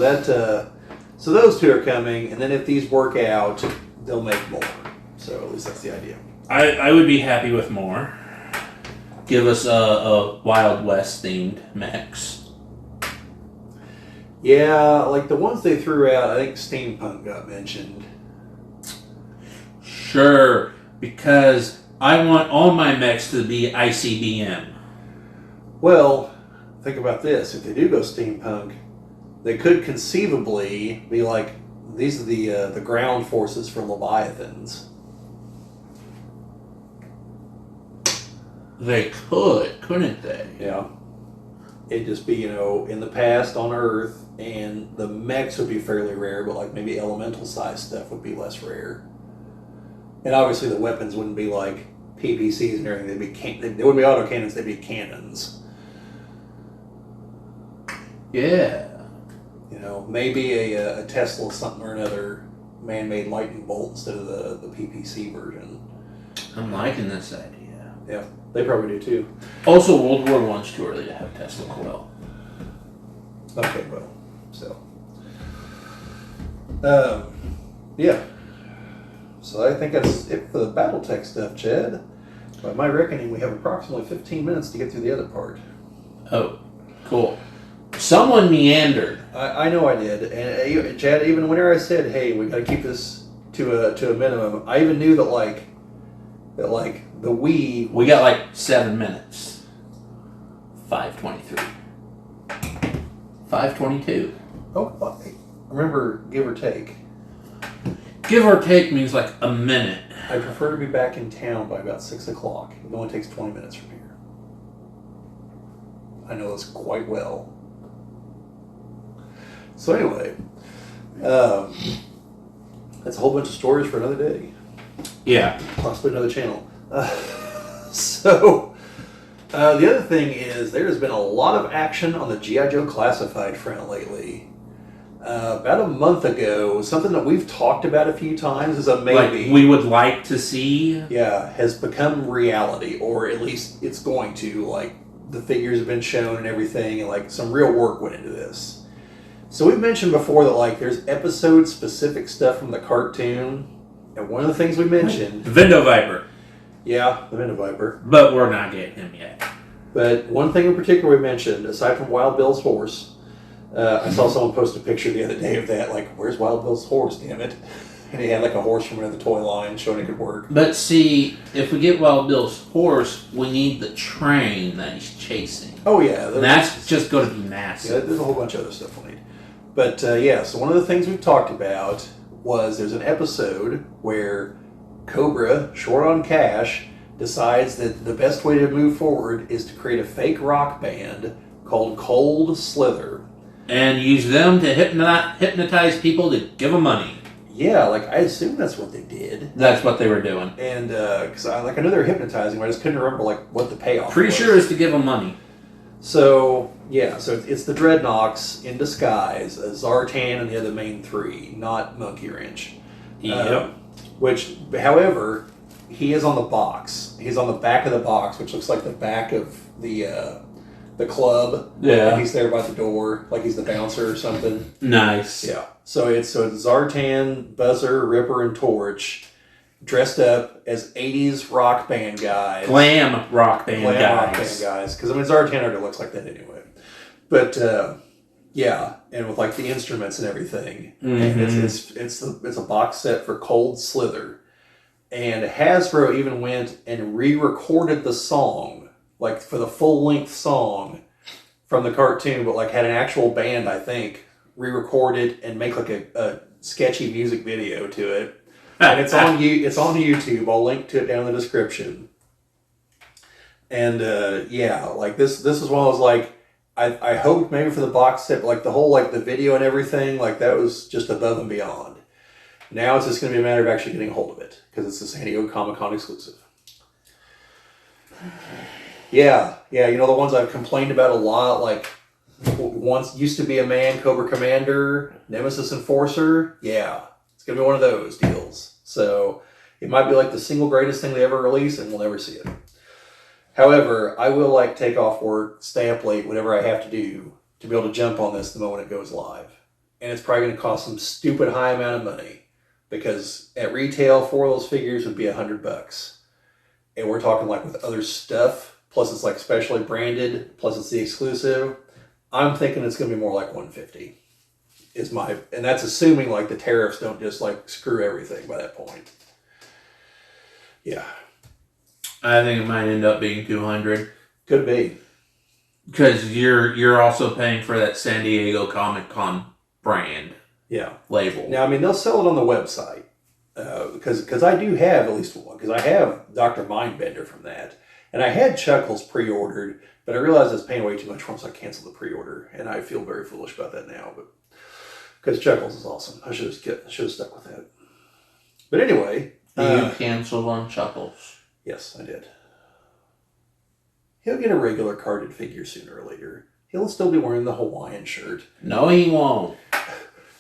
so those two are coming, and then if these work out, they'll make more. So at least that's the idea. I would be happy with more. Give us a Wild West themed mix. Yeah, like the ones they threw out, I think steampunk got mentioned. Sure, because I want all my mechs to be ICBM. Well, think about this. If they do go steampunk, they could conceivably be like, these are the ground forces for Leviathans. They could, couldn't they? Yeah. It'd just be, in the past on Earth, and the mechs would be fairly rare, but like maybe elemental size stuff would be less rare. And obviously the weapons wouldn't be like PPCs and everything. They wouldn't be autocannons, they'd be cannons. Yeah. Maybe a Tesla something or another man-made lightning bolt instead of the PPC version. I'm liking this idea. Yeah, they probably do too. Also, World War I's too early to have Tesla coil. Okay, well, so. Yeah. So I think that's it for the BattleTech stuff, Chad. By my reckoning, we have approximately 15 minutes to get through the other part. Oh, cool. Someone meandered. I know I did, and Chad, even whenever I said, "Hey, we got to keep this to a minimum," I even knew that the Wii. We got like 7 minutes. 5:23. 5:22. Oh, remember, give or take. Give or take means like a minute. I prefer to be back in town by about 6 o'clock. It only takes 20 minutes from here. I know this quite well. So anyway, that's a whole bunch of stories for another day. Yeah. Possibly another channel. So the other thing is there has been a lot of action on the G.I. Joe Classified front lately. About a month ago, something that we've talked about a few times is a maybe. Like we would like to see. Yeah, has become reality, or at least it's going to. Like the figures have been shown and everything, and like some real work went into this. So we've mentioned before that like there's episode specific stuff from the cartoon, and one of the things we mentioned, Vindo Viper. yeah, the Venom Viper. But we're not getting him yet. But one thing in particular we mentioned, aside from Wild Bill's horse, I saw someone post a picture the other day of that, like, where's Wild Bill's horse, damn it? And he had like a horse from another toy line showing it could work. But see, if we get Wild Bill's horse, we need the train that he's chasing. Oh yeah. And that's just going to be Yeah, massive. there's a whole bunch of other stuff we'll need. But yeah, so one of the things we've talked about was there's an episode where Cobra, short on cash, decides that the best way to move forward is to create a fake rock band called Cold Slither. And use them to hypnotize people to give them money. Yeah, like I assume that's what they did. That's what they were doing. And because I know they were hypnotizing, but I just couldn't remember like what the payoff Pretty was. sure it's to give them money. So yeah, so it's the Dreadnoks in disguise, Zartan and the other main three, not Monkey Wrench. Yep. Which, however, he is on the box. He's on the back of the box, which looks like the back of the club. Yeah. And he's there by the door, like he's the bouncer or something. Nice. Yeah. So it's Zartan, Buzzer, Ripper, and Torch dressed up as 80s rock band guys. Glam rock band guys. Because I mean Zartan already looks like that anyway. But yeah, and with like the instruments and everything. Mm-hmm. And it's a box set for Cold Slither. And Hasbro even went and re-recorded the song, like for the full-length song from the cartoon, but like had an actual band, I think, re-record it and make like a sketchy music video to it. And it's on YouTube. I'll link to it down in the description. And yeah, like this is one of those like I hoped maybe for the box set, but like the whole like the video and everything, like that was just above and beyond. Now it's just going to be a matter of actually getting a hold of it because it's a San Diego Comic-Con exclusive. Yeah, the ones I've complained about a lot, like once used to be a man, Cobra Commander, Nemesis Enforcer. Yeah, it's going to be one of those deals. So it might be like the single greatest thing they ever release, and we'll never see it. However, I will like take off work, stay up late, whatever I have to do to be able to jump on this the moment it goes live. and it's probably going to cost some stupid high amount of money because at retail, 4 of those figures would be $100, and we're talking like with other stuff. Plus, it's like specially branded. Plus, it's the exclusive. I'm thinking it's going to be more like $150. And that's assuming like the tariffs don't just like screw everything by that point. Yeah, I think it might end up being $200 could be because you're also paying for that San Diego Comic Con brand. Yeah, label. Now, I mean, they'll sell it on the website because I do have at least one because I have Dr. Mindbender from that, and I had Chuckles pre-ordered, but I realized I was paying way too much for them, so I canceled the pre-order, and I feel very foolish about that now, but. Because Chuckles is awesome. I should have stuck with that. But anyway. You canceled on Chuckles. Yes, I did. He'll get a regular carded figure sooner or later. He'll still be wearing the Hawaiian shirt. No, he won't.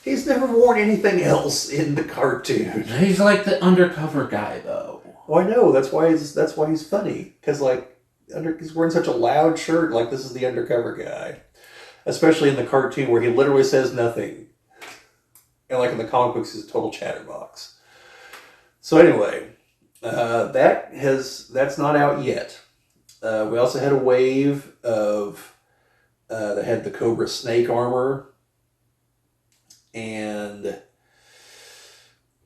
He's never worn anything else in the cartoon. He's like the undercover guy, though. Oh, I know. That's why he's funny. Because, like, he's wearing such a loud shirt. Like, this is the undercover guy. Especially in the cartoon where he literally says nothing. And like in the comic books, he's a total chatterbox. So anyway, that's not out yet. We also had a wave of that had the Cobra snake armor and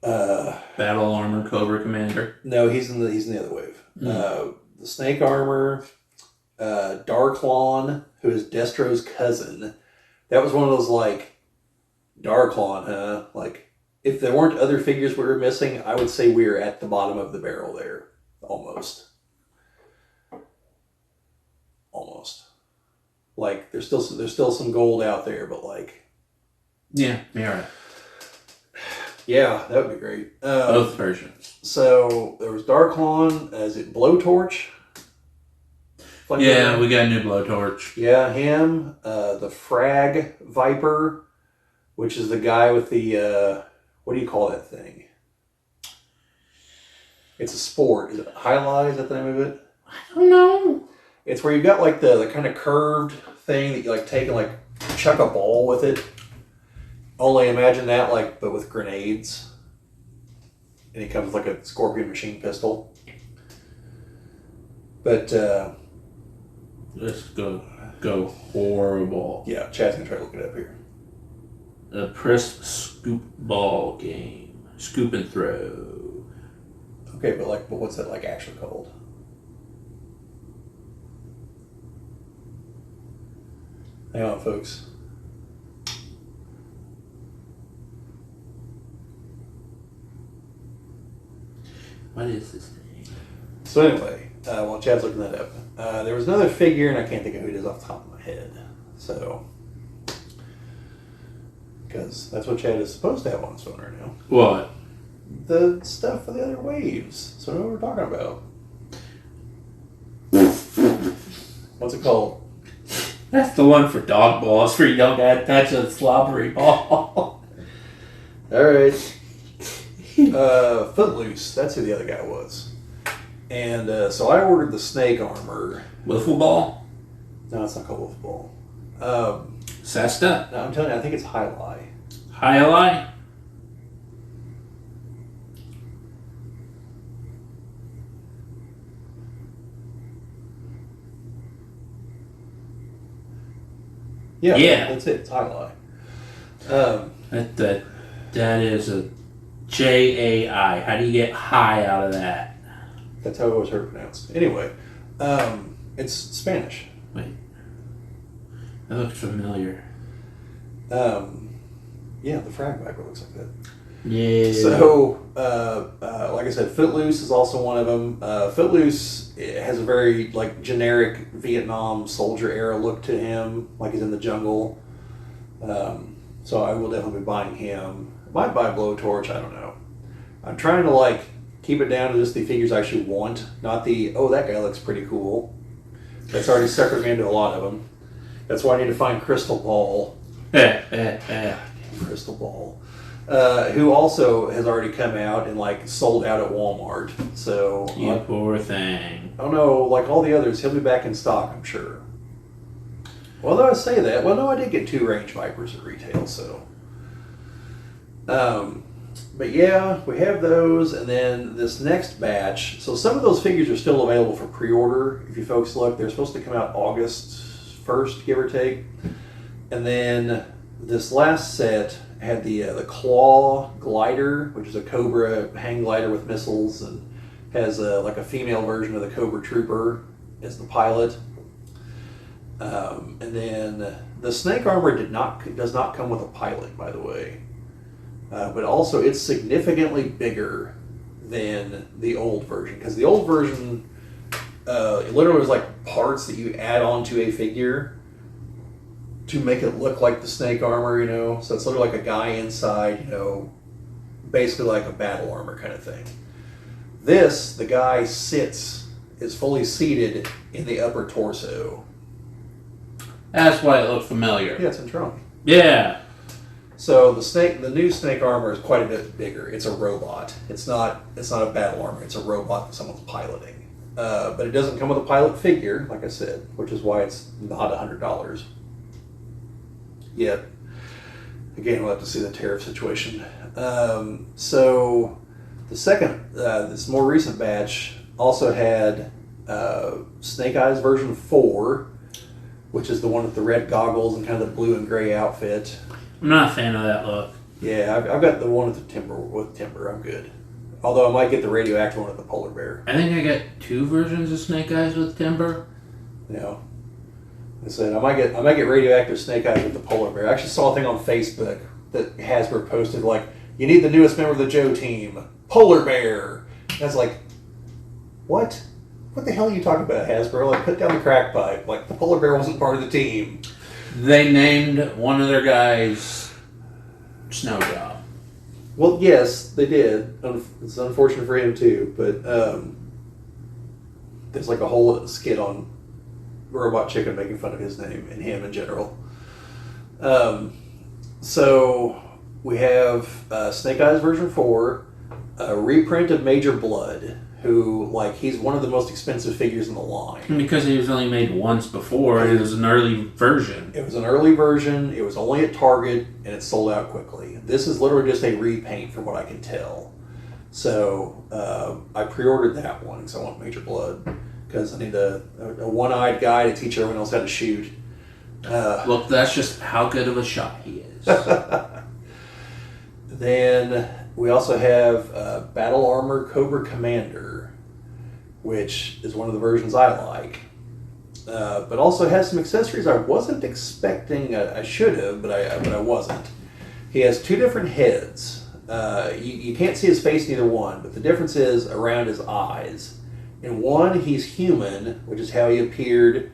Battle Armor Cobra Commander. No, he's in the other wave. The snake armor, Darklon, who is Destro's cousin. That was one of those like. Darklon, huh? Like, if there weren't other figures we were missing, I would say we were at the bottom of the barrel there. Almost. Like, there's still some gold out there, but like... Yeah, right. Yeah, that would be great. Both versions. So, there was Darklon. Is it Blowtorch? Yeah, we got a new Blowtorch. Yeah, him. The Frag Viper... Which is the guy with the, what do you call that thing? It's a sport. Is it Highlight? Is that the name of it? I don't know. It's where you've got like the kind of curved thing that you like take and like chuck a ball with it. Only imagine that like, but with grenades. And he comes with like a Scorpion machine pistol. But, let's go horrible. Yeah, Chad's going to try to look it up here. A crisp scoop ball game. Scoop and throw. Okay, but what's that like actually called? Hang on, folks. What is this thing? So anyway, while Chad's looking that up, there was another figure, and I can't think of who it is off the top of my head. So... Because that's what Chad is supposed to have on his phone right now. What? The stuff for the other waves. So what we're talking about. What's it called? That's the one for dog balls for you don't gotta touch a slobbery ball. Alright. Footloose. That's who the other guy was. And so I ordered the snake armor. Wiffle ball? No, it's not called wiffle ball. Sesta? No, I'm telling you, I think it's Highlight. Highlight? Yeah. That's it. It's Highlight. That is a J-A-I. How do you get high out of that? That's how I always heard it pronounced. Anyway, it's Spanish. Wait. That looks familiar. Yeah, the Frag Viper looks like that. Yeah. So, like I said, Footloose is also one of them. Footloose has a very like generic Vietnam soldier era look to him, like he's in the jungle. So I will definitely be buying him. I might buy Blowtorch. I don't know. I'm trying to like keep it down to just the figures I actually want, not the that guy looks pretty cool. That's already suckered me into a lot of them. That's why I need to find Crystal Ball. Crystal Ball. Who also has already come out and like sold out at Walmart. So you poor thing. I don't know, like all the others, he'll be back in stock, I'm sure. Well, though I say that, well, no, I did get 2 Range Vipers at retail, so But yeah, we have those, and then this next batch. So some of those figures are still available for pre-order. If you folks look, they're supposed to come out August 1st, give or take. And then this last set had the Claw Glider, which is a Cobra hang glider with missiles, and has like a female version of the Cobra Trooper as the pilot. And then the Snake armor does not come with a pilot, by the way. But also, it's significantly bigger than the old version, because the old version it literally was like parts that you add onto a figure to make it look like the Snake armor, you know. So it's literally like a guy inside, you know, basically like a battle armor kind of thing. This, the guy is fully seated in the upper torso. That's why it looked familiar. Yeah, it's in trunk. Yeah. So the new Snake armor is quite a bit bigger. It's a robot. It's not a battle armor. It's a robot that someone's piloting. But it doesn't come with a pilot figure, like I said, which is why it's not $100 yet. Again, we'll have to see the tariff situation. So the second, this more recent batch also had Snake Eyes version 4, which is the one with the red goggles and kind of the blue and gray outfit. I'm not a fan of that look. Yeah, I've got the one with timber. I'm good. Although I might get the radioactive one with the polar bear. I think I got 2 versions of Snake Eyes with timber. Yeah. I said I might get radioactive Snake Eyes with the polar bear. I actually saw a thing on Facebook that Hasbro posted like, you need the newest member of the Joe team, polar bear. And I was like, what? What the hell are you talking about, Hasbro? Like, put down the crack pipe. Like, the polar bear wasn't part of the team. They named one of their guys Snowjob. Well, yes, they did. It's unfortunate for him too, but there's like a whole skit on Robot Chicken making fun of his name and him in general. So we have Snake Eyes version 4, a reprint of Major Blood, who, like, he's one of the most expensive figures in the line. Because he was only made once before, and it was an early version. It was an early version, it was only at Target, and it sold out quickly. This is literally just a repaint from what I can tell. So I pre-ordered that one because I want Major Blood, because I need a one-eyed guy to teach everyone else how to shoot. Look, that's just how good of a shot he is. Then we also have Battle Armor Cobra Commander, which is one of the versions I like. But also has some accessories I wasn't expecting. I should have, but I wasn't. He has 2 different heads. You can't see his face in either one, but the difference is around his eyes. In one, he's human, which is how he appeared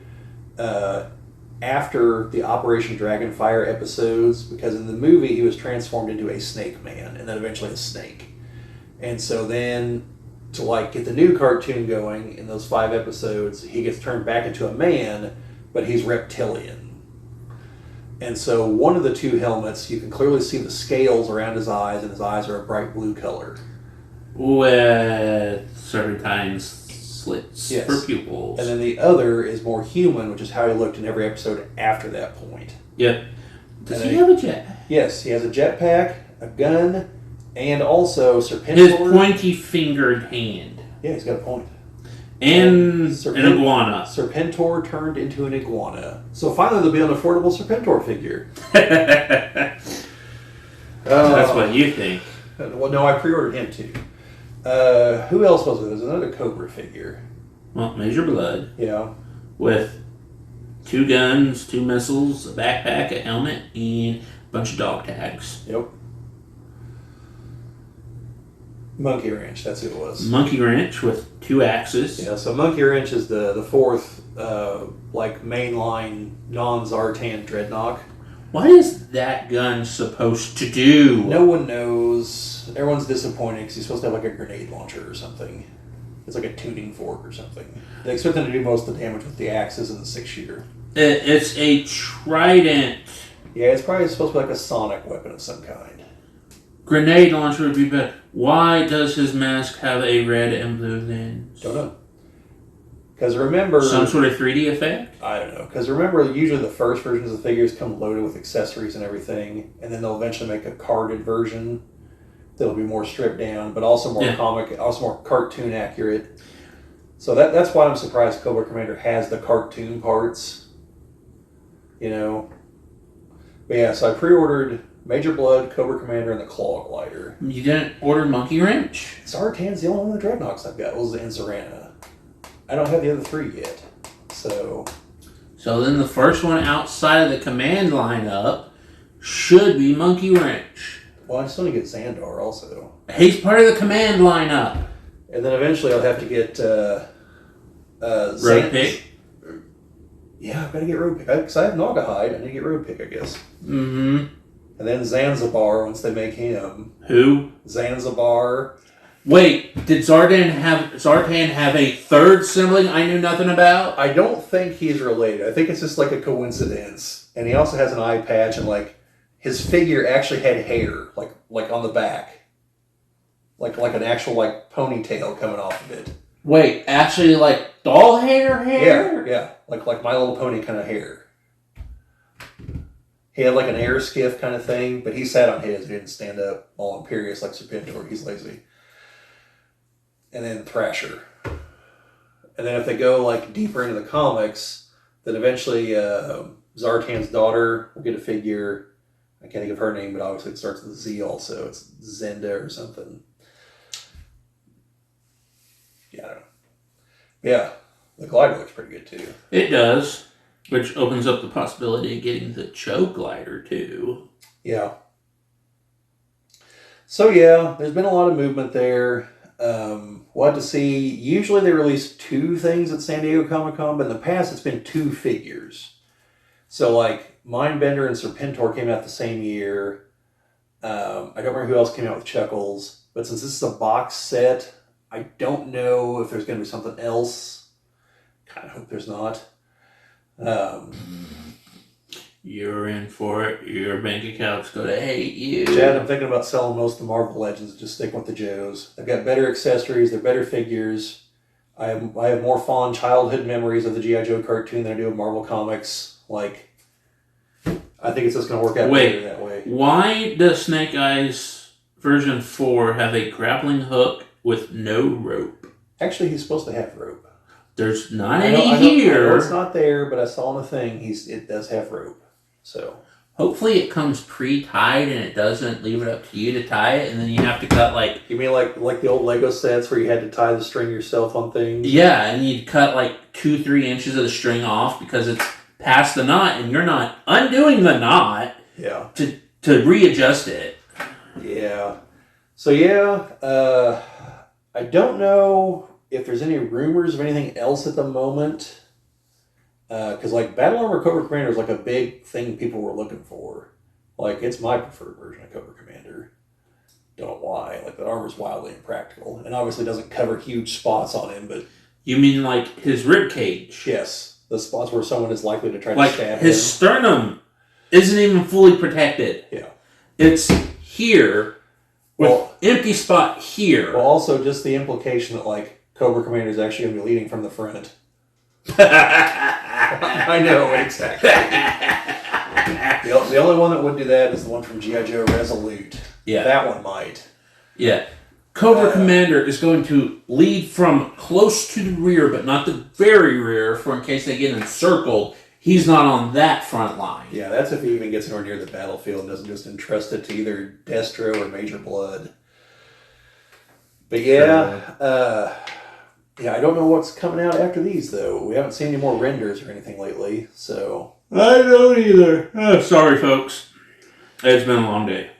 after the Operation Dragonfire episodes, because in the movie he was transformed into a snake man and then eventually a snake. And so then to like get the new cartoon going in those 5 episodes, he gets turned back into a man, but he's reptilian. And so one of the 2 helmets, you can clearly see the scales around his eyes, and his eyes are a bright blue color. With serpentine slits for pupils. And then the other is more human, which is how he looked in every episode after that point. Yep. Does he have a jet? Yes, he has a jetpack, a gun, and also Serpentor. His pointy-fingered hand. Yeah, he's got a point. And an iguana. Serpentor turned into an iguana. So finally there'll be an affordable Serpentor figure. That's what you think. Well, no, I pre-ordered him too. Who else was it? There's another Cobra figure. Well, Major Blood. Yeah. With 2 guns, 2 missiles, a backpack, a helmet, and a bunch of dog tags. Yep. Monkey Wrench, that's who it was. Monkey Wrench with 2 axes. Yeah, so Monkey Wrench is the 4th, like, mainline non-Zartan Dreadnought. What is that gun supposed to do? No one knows. Everyone's disappointed because he's supposed to have like a grenade launcher or something. It's like a tuning fork or something. They expect him to do most of the damage with the axes and the 6-shooter. It's a trident. Yeah, it's probably supposed to be like a sonic weapon of some kind. Grenade launcher would be better. Why does his mask have a red and blue lens? Don't know. Because remember... Some sort of 3D effect? I don't know. Because remember, usually the first versions of the figures come loaded with accessories and everything, and then they'll eventually make a carded version that'll be more stripped down, but also more comic, also more cartoon accurate. So that's why I'm surprised Cobra Commander has the cartoon parts. You know? But yeah, so I pre-ordered Major Blood, Cobra Commander, and the Claw Glider. You didn't order Monkey Wrench? Zartan's the only one of the Dreadnoks I've got. Was in Zorana. I don't have the other three yet. So then the first one outside of the command lineup should be Monkey Wrench. Well, I still need to get Xandar also. He's part of the command lineup. And then eventually I'll have to get Road Pick. Yeah, I've got to get Road Pick. Because I have Naugahyde. I need to get Road Pick, I guess. Mm-hmm. And then Zanzibar once they make him. Who? Zanzibar. Wait, did Zartan have a third sibling I knew nothing about? I don't think he's related. I think it's just like a coincidence. And he also has an eye patch, and like his figure actually had hair, like on the back, like an actual like ponytail coming off of it. Wait, actually like doll hair? Yeah, like My Little Pony kind of hair. He had like an air skiff kind of thing, but he sat on his. He didn't stand up all imperious like Serpentor. He's lazy. And then Thrasher. And then if they go like deeper into the comics, then eventually Zartan's daughter will get a figure. I can't think of her name, but obviously it starts with a Z also. It's Zenda or something. Yeah, I don't know. Yeah, the glider looks pretty good too. It does, which opens up the possibility of getting the choke glider too. Yeah. So yeah, there's been a lot of movement there. We'll have to see. Usually they release 2 things at San Diego Comic-Con, but in the past it's been 2 figures. So like Mindbender and Serpentor came out the same year. I don't remember who else came out with Chuckles, but since this is a box set, I don't know if there's going to be something else. Kind of hope there's not. You're in for it. Your bank account's going to hate you. Chad, I'm thinking about selling most of the Marvel Legends and just sticking with the Joes. They've got better accessories. They're better figures. I have more fond childhood memories of the G.I. Joe cartoon than I do of Marvel Comics. Like, I think it's just going to work out better that way. Why does Snake Eyes version 4 have a grappling hook with no rope? Actually, he's supposed to have rope. There's not any here. I know it's not there, but I saw on the thing it does have rope. So hopefully it comes pre-tied and it doesn't leave it up to you to tie it, and then you have to cut like... You mean like the old Lego sets where you had to tie the string yourself on things? Yeah, and you'd cut like 2-3 inches of the string off because it's past the knot and you're not undoing the knot to readjust it. Yeah. So yeah, I don't know if there's any rumors of anything else at the moment. Because like Battle Armor Cobra Commander is like a big thing people were looking for. Like it's my preferred version of Cobra Commander. Don't know why. Like the armor's wildly impractical, and obviously doesn't cover huge spots on him. But you mean like his rib cage? Yes, the spots where someone is likely to try to stab his him. Sternum isn't even fully protected. Yeah, it's here with empty spot here. Well, also just the implication that like Cobra Commander is actually going to be leading from the front. I know, exactly. The only one that would do that is the one from G.I. Joe Resolute. Yeah. That one might. Yeah. Cobra Commander is going to lead from close to the rear, but not the very rear, for in case they get encircled. He's not on that front line. Yeah, that's if he even gets anywhere near the battlefield and doesn't just entrust it to either Destro or Major Blood. But yeah, I don't know what's coming out after these, though. We haven't seen any more renders or anything lately, so... I don't either. Oh, sorry, folks. It's been a long day.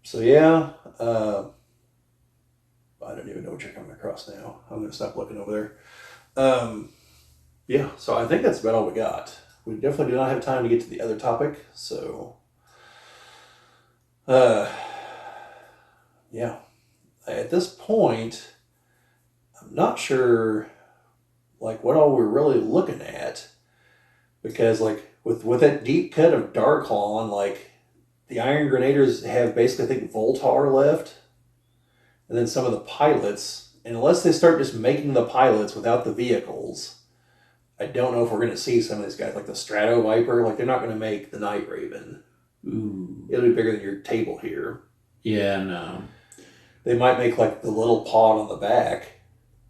So, yeah. I don't even know what you're coming across now. I'm going to stop looking over there. Yeah, so I think that's about all we got. We definitely do not have time to get to the other topic, so... yeah. At this point... I'm not sure, like, what all we're really looking at, because, like, with that deep cut of Darklawn, like, the Iron Grenadiers have basically, I think, Voltar left, and then some of the pilots, And unless they start just making the pilots without the vehicles, I don't know if we're going to see some of these guys, like the Strato Viper. Like, they're not going to make the Night Raven. Ooh. It'll be bigger than your table here. Yeah, no. They might make, like, the little pod on the back,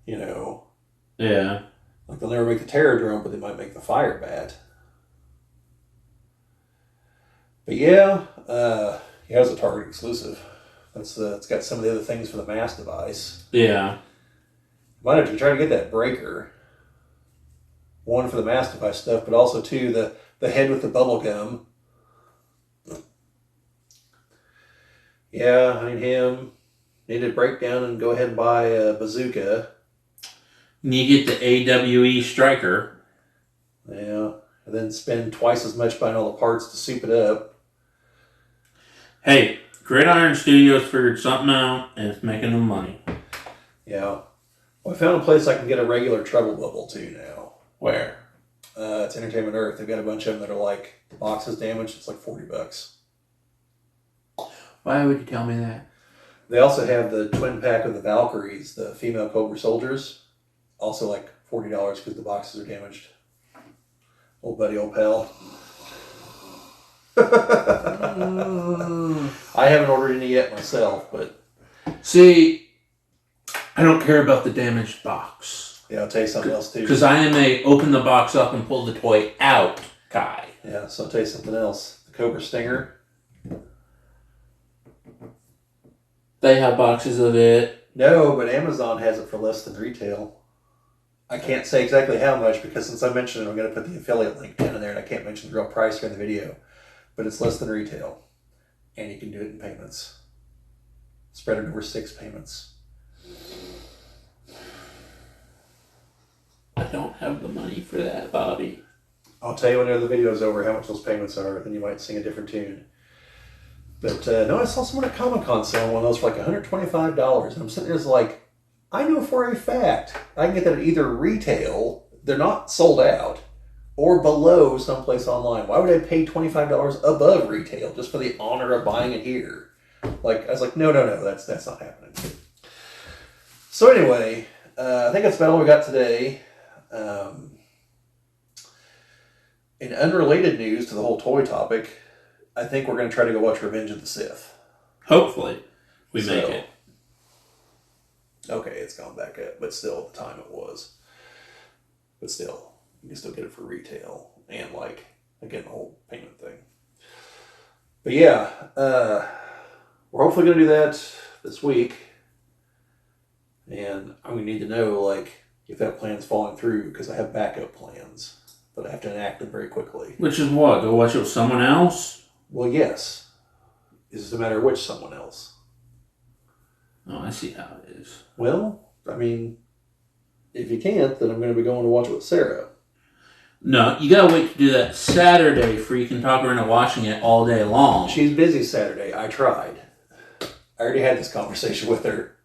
you know. Yeah. Like, they'll never make the Terror Drone, but they might make the Fire Bat. But yeah, it's a Target exclusive. It's got some of the other things for the mass device. Yeah. Might have to try to get that breaker. One for the mass device stuff, but also two, the head with the bubble gum. Yeah, I need him. Need to break down and go ahead and buy a bazooka. You get the AWE Striker. Yeah, and then spend twice as much buying all the parts to soup it up. Hey, Gridiron Studios figured something out, and it's making them money. Yeah. Well, I found a place I can get a regular treble bubble too now. Where? It's Entertainment Earth. They've got a bunch of them that are like, the box is damaged, it's like $40. Why would you tell me that? They also have the twin pack of the Valkyries, the female Cobra soldiers. Also like $40 because the boxes are damaged. Old buddy, old pal. I haven't ordered any yet myself, but... See, I don't care about the damaged box. Yeah, I'll tell you something else too. Because I am a open the box up and pull the toy out guy. Yeah, so I'll tell you something else. The Cobra Stinger. They have boxes of it. No, but Amazon has it for less than retail. I can't say exactly how much because since I mentioned it, I'm going to put the affiliate link down in there and I can't mention the real price here in the video. But it's less than retail. And you can do it in payments. Spread it over 6 payments. I don't have the money for that, Bobbie. I'll tell you when the video's over how much those payments are, then you might sing a different tune. But no, I saw someone at Comic-Con selling one of those for like $125. And I'm sitting there like, I know for a fact I can get that at either retail, they're not sold out, or below someplace online. Why would I pay $25 above retail just for the honor of buying it here? Like, I was like, no, that's not happening. So anyway, I think that's about all we got today. In unrelated news to the whole toy topic, I think we're going to try to go watch Revenge of the Sith. Hopefully, we make it. Okay, it's gone back up, but still, at the time it was. But still, you can still get it for retail and, like, again, the whole payment thing. But yeah, we're hopefully going to do that this week. And I'm going to need to know, like, if that plan's falling through, because I have backup plans. But I have to enact them very quickly. Which is what? Go watch it with someone else? Well, yes. It's just a matter of which someone else. Oh, I see how it is. Well, I mean, if you can't, then I'm going to be going to watch it with Sarah. No, you gotta wait to do that Saturday for you can talk her into watching it all day long. She's busy Saturday. I tried. I already had this conversation with her.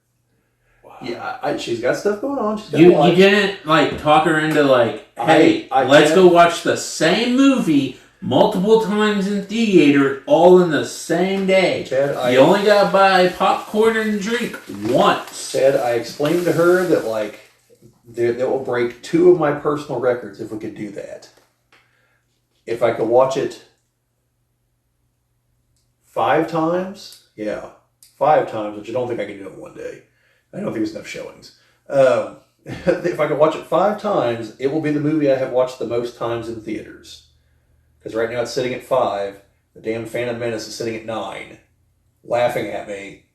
Wow. Yeah, she's got stuff going on. She's got you didn't like talk her into like, hey, let's go watch the same movie multiple times in theater, all in the same day. Chad, you only gotta buy popcorn and drink once. Chad, I explained to her that like that will break 2 of my personal records if we could do that. If I could watch it 5 times, yeah, 5 times, which I don't think I can do it in one day. I don't think there's enough showings. If I could watch it 5 times, it will be the movie I have watched the most times in theaters. Because right now it's sitting at 5. The damn Phantom Menace is sitting at 9. Laughing at me.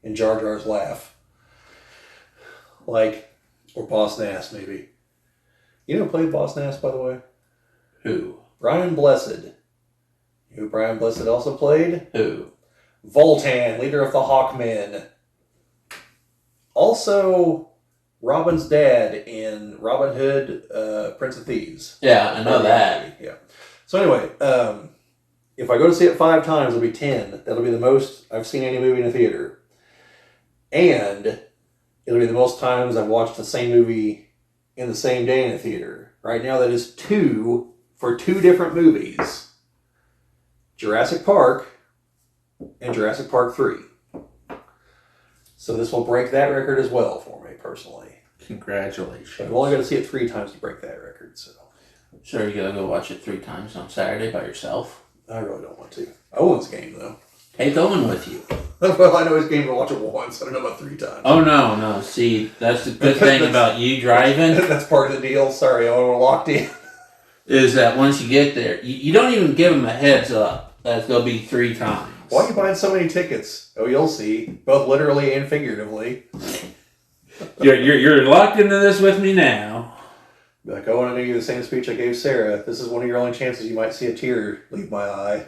In Jar Jar's laugh. Like, or Boss Nass, maybe. You know who played Boss Nass, by the way? Who? Brian Blessed. You know who Brian Blessed also played? Who? Voltan, leader of the Hawkmen. Also, Robin's dad in Robin Hood, Prince of Thieves. Yeah, I know that. Yeah. So anyway, if I go to see it 5 times, it'll be 10. That'll be the most I've seen any movie in a theater. And it'll be the most times I've watched the same movie in the same day in a theater. Right now, that is 2 for 2 different movies. Jurassic Park and Jurassic Park 3. So this will break that record as well for me personally. Congratulations. But I've only got to see it 3 times to break that record. So Sure, you gotta go watch it 3 times on Saturday by yourself. I really don't want to. Owen's game though. Take Owen with you. Well, I know his game to watch it once. I don't know about 3 times. Oh no. See, that's the good thing about you driving. That's part of the deal. Sorry, Owen, we're locked in. Is that once you get there, you don't even give them a heads up that there'll be 3 times. Why are you buying so many tickets? Oh, you'll see, both literally and figuratively. You're locked into this with me now. Like, I want to give you the same speech I gave Sarah. This is one of your only chances you might see a tear leave my eye.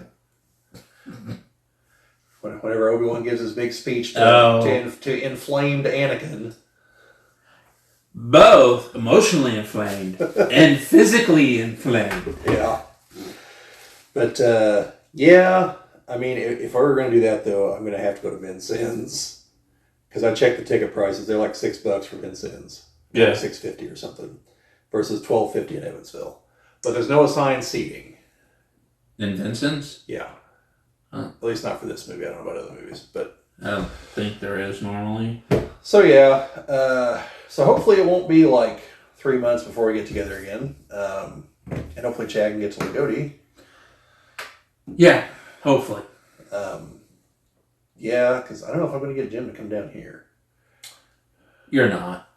Whenever Obi-Wan gives his big speech to inflamed Anakin. Both emotionally inflamed and physically inflamed. Yeah. But, yeah, I mean, if I were going to do that, though, I'm going to have to go to Vincennes. Because I checked the ticket prices. They're like $6 for Vincennes. Yeah. Like $6.50 or something. Versus $12.50 in Evansville. But there's no assigned seating. In Vincennes? Yeah. Huh. At least not for this movie. I don't know about other movies. But I don't think there is normally. so, yeah. So hopefully it won't be like 3 months before we get together again. And hopefully Chad can get to Lagodi. Yeah, hopefully. Yeah, because I don't know if I'm going to get Jim to come down here. You're not.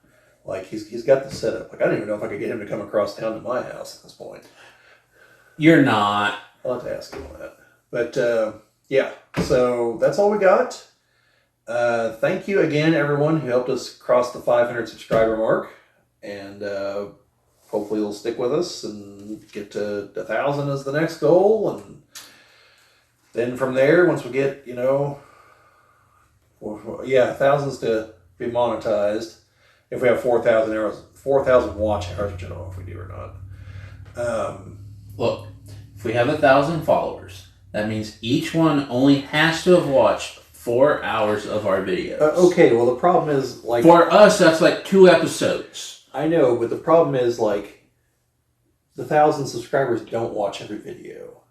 Like, he's got the setup. Like, I don't even know if I could get him to come across town to my house at this point. You're not. I'll have to ask him on that. But, yeah. So, that's all we got. Thank you again, everyone who helped us cross the 500 subscriber mark. And hopefully you'll stick with us and get to 1,000 as the next goal. And then from there, once we get, 1,000's to be monetized. If we have 4,000 watch hours, which I don't know if we do or not. Look, if we have 1,000 followers, that means each one only has to have watched 4 hours of our videos. Okay, well the problem is like for us, that's like 2 episodes. I know, but the problem is like the 1,000 subscribers don't watch every video.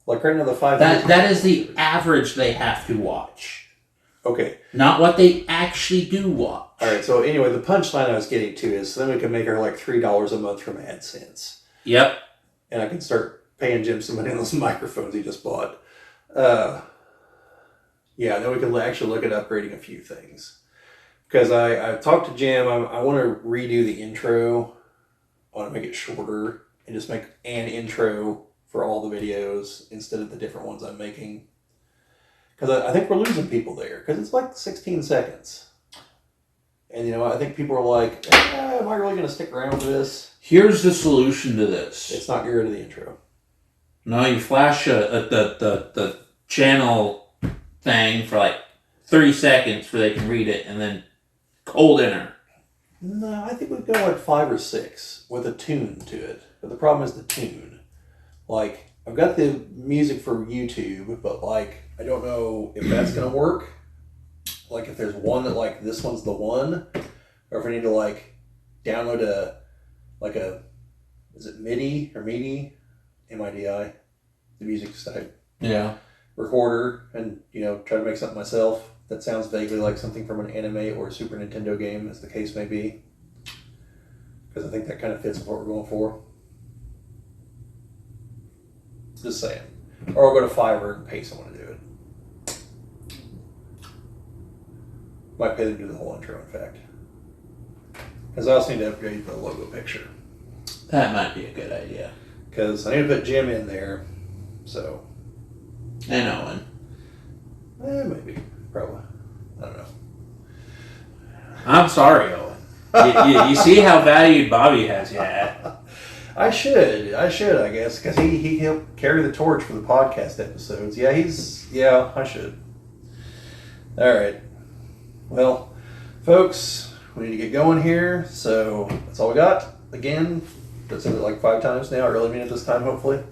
Like right now, the 500. That is the average they have to watch. Okay. Not what they actually do watch. All right. So anyway, the punchline I was getting to is then we can make her like $3 a month from AdSense. Yep. And I can start paying Jim some money on those microphones he just bought. Yeah. Then we can actually look at upgrading a few things. Because I talked to Jim. I want to redo the intro. I want to make it shorter and just make an intro for all the videos instead of the different ones I'm making. Because I think we're losing people there. Because it's like 16 seconds. And, I think people are like, am I really going to stick around for this? Here's the solution to this. It's not your end of the intro. No, you flash the channel thing for like 30 seconds where they can read it and then cold enter. No, I think we'd go like 5 or 6 with a tune to it. But the problem is the tune. Like, I've got the music for YouTube, but like, I don't know if that's going to work. Like, if there's one that like, this one's the one. Or if I need to like, download is it MIDI or MIDI? M-I-D-I. The music type. Yeah. Recorder and, try to make something myself that sounds vaguely like something from an anime or a Super Nintendo game, as the case may be. Because I think that kind of fits with what we're going for. Just saying. Or I'll go to Fiverr and pay someone to do it. Might pay them to do the whole intro, in fact. Because I also need to upgrade the logo picture. That might be a good idea. Because I need to put Jim in there, so. And Owen. Maybe. Probably. I don't know. I'm sorry, Owen. You see how valued Bobbie has you at. I should, I guess, because he helped carry the torch for the podcast episodes. Yeah, I should. All right. Well, folks, we need to get going here, so that's all we got. Again, that's said it like 5 times now. I really mean it this time, hopefully.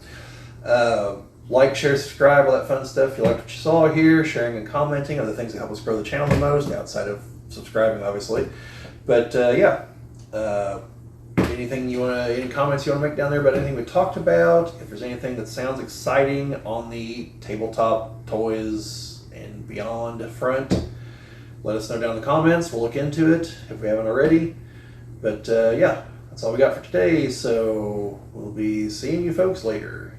Like, share, subscribe, all that fun stuff. If you liked what you saw here, sharing and commenting are the things that help us grow the channel the most, outside of subscribing, obviously. But, any comments you want to make down there about anything we talked about? If there's anything that sounds exciting on the tabletop toys and beyond front, let us know down in the comments. We'll look into it if we haven't already. But yeah, that's all we got for today. So we'll be seeing you folks later.